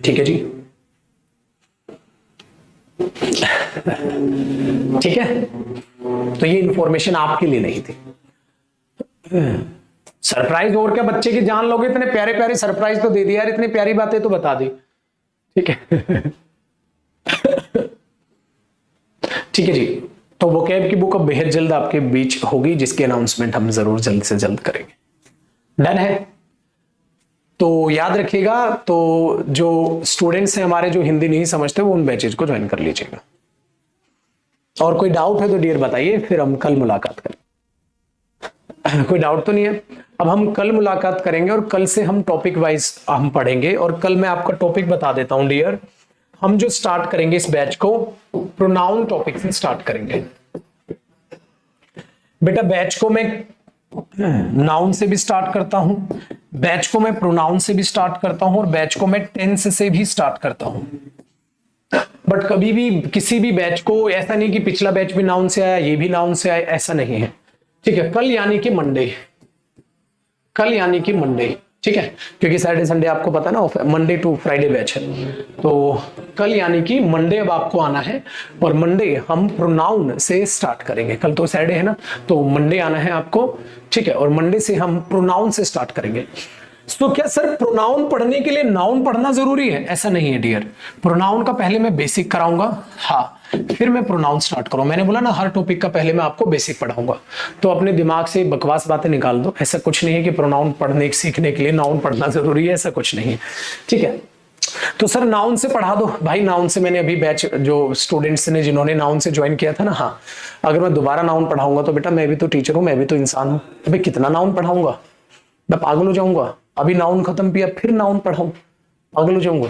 Speaker 1: ठीक है जी, ठीक है। तो ये इंफॉर्मेशन आपके लिए नहीं थी, सरप्राइज। और क्या बच्चे की जान लोगे, इतने प्यारे प्यारे सरप्राइज तो दे दिया यार, इतनी प्यारी बातें तो बता दी, ठीक है। ठीक है जी, तो वोकैब की बुक अब बेहद जल्द आपके बीच होगी, जिसकी अनाउंसमेंट हम जरूर जल्द से जल्द करेंगे। डन है? तो याद रखिएगा, तो जो स्टूडेंट्स हैं हमारे जो हिंदी नहीं समझते, वो उन बैचेज को ज्वाइन कर लीजिएगा। और कोई डाउट है तो डियर बताइए, फिर हम कल मुलाकात करें। कोई डाउट तो नहीं है? अब हम कल मुलाकात करेंगे और कल से हम टॉपिक वाइज हम पढ़ेंगे, और कल मैं आपका टॉपिक बता देता हूं डियर। हम जो स्टार्ट करेंगे इस बैच को प्रोनाउन टॉपिक से स्टार्ट करेंगे। बेटा बैच को मैं नाउन से भी स्टार्ट करता हूं, बैच को मैं प्रोनाउन से भी स्टार्ट करता हूं, और बैच को मैं टेंस से भी स्टार्ट करता हूं। बट कभी भी किसी भी बैच को ऐसा नहीं कि पिछला बैच भी नाउन से आया, ये भी नाउन से आया, ऐसा नहीं है। ठीक है, कल यानी कि मंडे, कल यानी कि मंडे, ठीक है, क्योंकि सैटरडे संडे आपको पता ना मंडे टू फ्राइडे बैच है, तो कल यानी कि मंडे अब आपको आना है, और मंडे हम प्रोनाउन से स्टार्ट करेंगे। कल तो सैटरडे है ना, तो मंडे आना है आपको, ठीक है, और मंडे से हम प्रोनाउन से स्टार्ट करेंगे। तो क्या सर प्रोनाउन पढ़ने के लिए नाउन पढ़ना जरूरी है? ऐसा नहीं है डियर। प्रोनाउन का पहले मैं बेसिक कराऊंगा, हाँ, फिर मैं प्रोनाउन स्टार्ट करूं। मैंने बोला ना हर टॉपिक का पहले मैं आपको बेसिक पढ़ाऊंगा, तो अपने दिमाग से बकवास बातें निकाल दो। ऐसा कुछ नहीं है कि प्रोनाउन पढ़ने सीखने के लिए नाउन पढ़ना जरूरी है, ऐसा कुछ नहीं है, ठीक है। तो सर नाउन से पढ़ा दो भाई। नाउन से मैंने अभी बैच जो स्टूडेंट्स ने जिन्होंने नाउन से ज्वाइन किया था ना, हाँ, अगर मैं दोबारा नाउन पढ़ाऊंगा तो बेटा मैं भी तो टीचर हूं, मैं भी तो इंसान हूं, अभी कितना नाउन पढ़ाऊंगा, मैं पागल हो जाऊंगा। अभी नाउन खत्म किया फिर नाउन पढ़ाऊं, पागल हो जाऊंगा,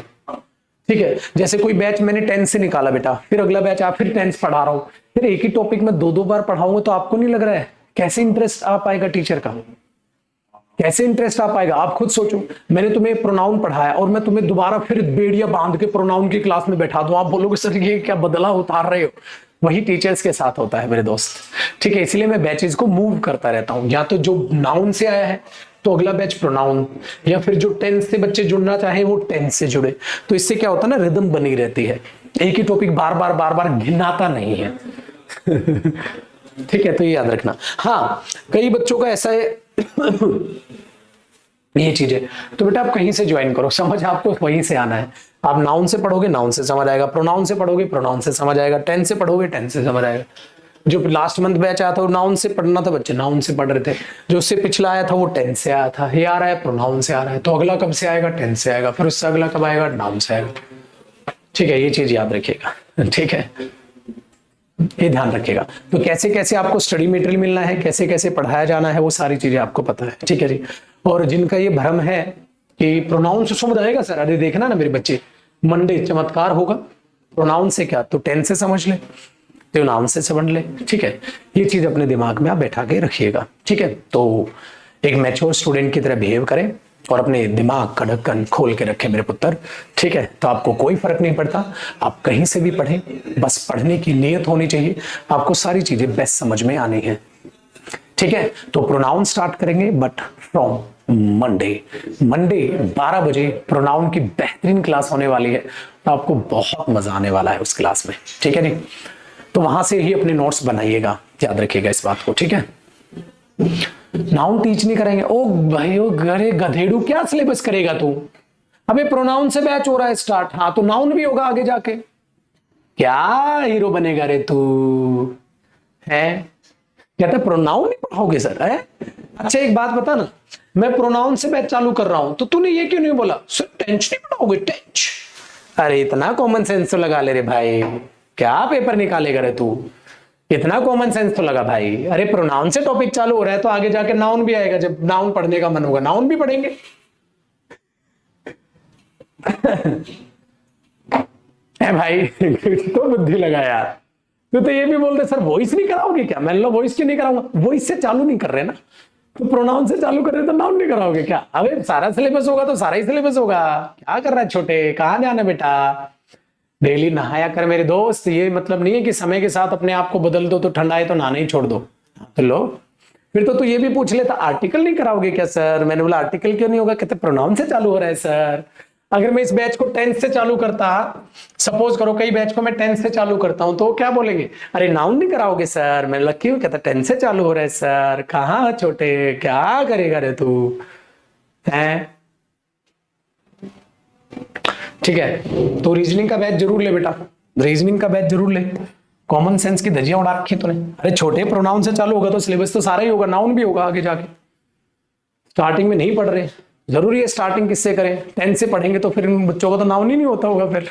Speaker 1: ठीक है। जैसे कोई बैच मैंने टेंस से निकाला बेटा, फिर अगला बैच आप फिर टेंस पढ़ा रहा हूं, फिर एक ही टॉपिक में दो बार पढ़ाऊंगा, तो आपको नहीं लग रहा है कैसे इंटरेस्ट आ पाएगा टीचर का? कैसे इंटरेस्ट आ पाएगा आप खुद सोचो। मैंने तुम्हें प्रोनाउन पढ़ाया और मैं तुम्हें दोबारा फिर बेड़िया बांध के प्रोनाउन की क्लास में बैठा दूं, आप बोलोगे सर ये क्या बदला उतार रहे हो? वही टीचर्स के साथ होता है मेरे दोस्त, ठीक है। इसलिए मैं बैचेस को मूव करता रहता हूं, या तो जो नाउन से आया है तो अगला बैच प्रोनाउन, या फिर जो टेंस से बच्चे जुड़ना चाहे वो टेंस से जुड़े। तो इससे क्या होता है ना, रिदम बनी रहती है, एक ही टॉपिक बार बार घिनाता नहीं है। ठीक है, तो ये याद रखना। हाँ, कई बच्चों का ऐसा है ये चीज है, तो बेटा आप कहीं से ज्वाइन करो, समझ आपको वहीं से आना है। आप नाउन से पढ़ोगे नाउन से समझ आएगा, प्रोनाउन से पढ़ोगे प्रोनाउन से समझ आएगा, टेंस से पढ़ोगे टेंस से समझ आएगा। जो लास्ट मंथ बैच आया था वो नाउन से पढ़ना था, बच्चे नाउन से पढ़ रहे थे। जो उससे पिछला आया था वो टेंस से आया था, ये आ रहा है प्रोनाउन से आ रहा है, तो अगला कब से आएगा? टेंस से आएगा, फिर उससे अगला कब आएगा? नाउन से आएगा, ठीक है। ये चीज याद रखिएगा, ठीक है, ये ध्यान रखिएगा। तो कैसे कैसे आपको स्टडी मटेरियल मिलना है, कैसे कैसे पढ़ाया जाना है, वो सारी चीजें आपको पता है, ठीक है जी। और जिनका ये भ्रम है कि प्रोनाउन से समझ आएगा सर, अरे देखना ना मेरे बच्चे, मंडे चमत्कार होगा, प्रोनाउन से क्या तो टेंस से समझ ले, तो नाउन से समझ ले, ठीक है। ये चीज अपने दिमाग में आप बैठा के रखिएगा, ठीक है। तो एक मैच्योर स्टूडेंट की तरह बिहेव करें और अपने दिमाग का ढक्कन खोल के रखें मेरे पुत्र, ठीक है। तो आपको कोई फर्क नहीं पड़ता, आप कहीं से भी पढ़ें, बस पढ़ने की नीयत होनी चाहिए, आपको सारी चीजें बेस्ट समझ में आनी है, ठीक है। तो प्रोनाउन स्टार्ट करेंगे बट फ्रॉम मंडे 12 बजे प्रोनाउन की बेहतरीन क्लास होने वाली है, तो आपको बहुत मजा आने वाला है उस क्लास में, ठीक है नी। तो वहां से ही अपने नोट्स बनाइएगा, याद रखिएगा इस बात को, ठीक है। नाउन टीच नहीं करेंगे, ओ भाई ओ गरे गधेड़ू, क्या सिलेबस करेगा तू? अबे प्रोनाउन से बैच हो रहा है स्टार्ट, हाँ तो नाउन भी होगा आगे जाके, क्या हीरो बनेगा रे तू? है कहते प्रोनाउन नहीं पढ़ाओगे सर? है अच्छा एक बात बता ना, मैं प्रोनाउन से बैच चालू कर रहा हूं तो तूने ये क्यों नहीं बोला सर टेंस नहीं पढ़ाओगे? टेंस, अरे इतना कॉमन सेंस तो लगा ले रे भाई, क्या पेपर निकालेगा रे तू? इतना कॉमन सेंस तो लगा भाई। अरे प्रोनाउन से टॉपिक चालू हो रहा है तो आगे जाके नाउन भी आएगा, जब नाउन पढ़ने का मन होगा नाउन भी पढ़ेंगे। है भाई तो बुद्धि लगा यार, तो ये भी बोलते सर वॉइस नहीं कराओगे क्या? मैंने लो वॉइस क्यों नहीं कराऊंगा, वॉइस से चालू नहीं कर रहे ना, तो प्रोनाउन से चालू कर रहे तो नाउन नहीं कराओगे क्या? अबे सारा सिलेबस होगा तो सारा ही सिलेबस होगा, क्या कर रहा है छोटे, कहां जाना बेटा? डेली नहाया कर मेरे दोस्त, ये मतलब नहीं है कि समय के साथ अपने आप को बदल दो तो ठंडा है तो नहाना ही छोड़ दो। तो लो फिर तो ये भी पूछ लेता आर्टिकल नहीं कराओगे क्या सर? मैंने बोला आर्टिकल क्यों नहीं होगा, कहते प्रोनाउन से चालू हो रहा है सर। अगर मैं इस बैच को टेंस से चालू करता, सपोज करो कई बैच को मैं टेंस से चालू करता हूं, तो क्या बोलेंगे? अरे नाउन नहीं कराओगे सर। मैंने बोला क्यों? कहता टेंस से चालू हो रहा है सर। कहाँ छोटे, क्या करेगा रे तू? है ठीक है। तो रीजनिंग का बैच जरूर ले बेटा, रीजनिंग का बैच जरूर ले, कॉमन सेंस की धज्जियां उड़ा रखी तूने। अरे छोटे प्रोनाउन से चालू होगा तो सिलेबस तो सारा ही होगा, नाउन भी होगा आगे जाके। स्टार्टिंग में नहीं पढ़ रहे, जरूरी है स्टार्टिंग किससे करें? 10 से पढ़ेंगे तो फिर इन बच्चों को तो नाउन ही नहीं होता होगा फिर,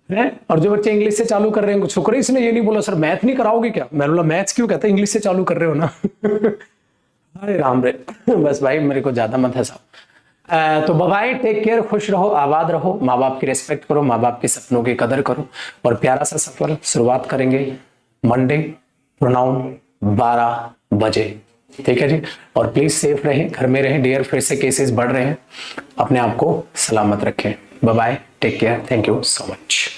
Speaker 1: है। और जो बच्चे इंग्लिश से चालू कर रहे हैं, शुक्र है इसने ये नहीं बोला सर मैथ नहीं कराओगे क्या। मैंने बोला मैथ्स क्यों? कहता इंग्लिश से चालू कर रहे हो ना। अरे राम रे बस भाई मेरे को ज्यादा मत हंसाओ। तो बाय, टेक केयर, खुश रहो, आबाद रहो, माँ बाप की रिस्पेक्ट करो, माँ बाप के सपनों की कदर करो, और प्यारा सा सफर शुरुआत करेंगे मंडे प्रोनाउन 12 बजे, ठीक है जी। और प्लीज सेफ रहें, घर में रहें, डियर फिर से केसेस बढ़ रहे हैं, अपने आप को सलामत रखें। Bye, take care, thank you so much.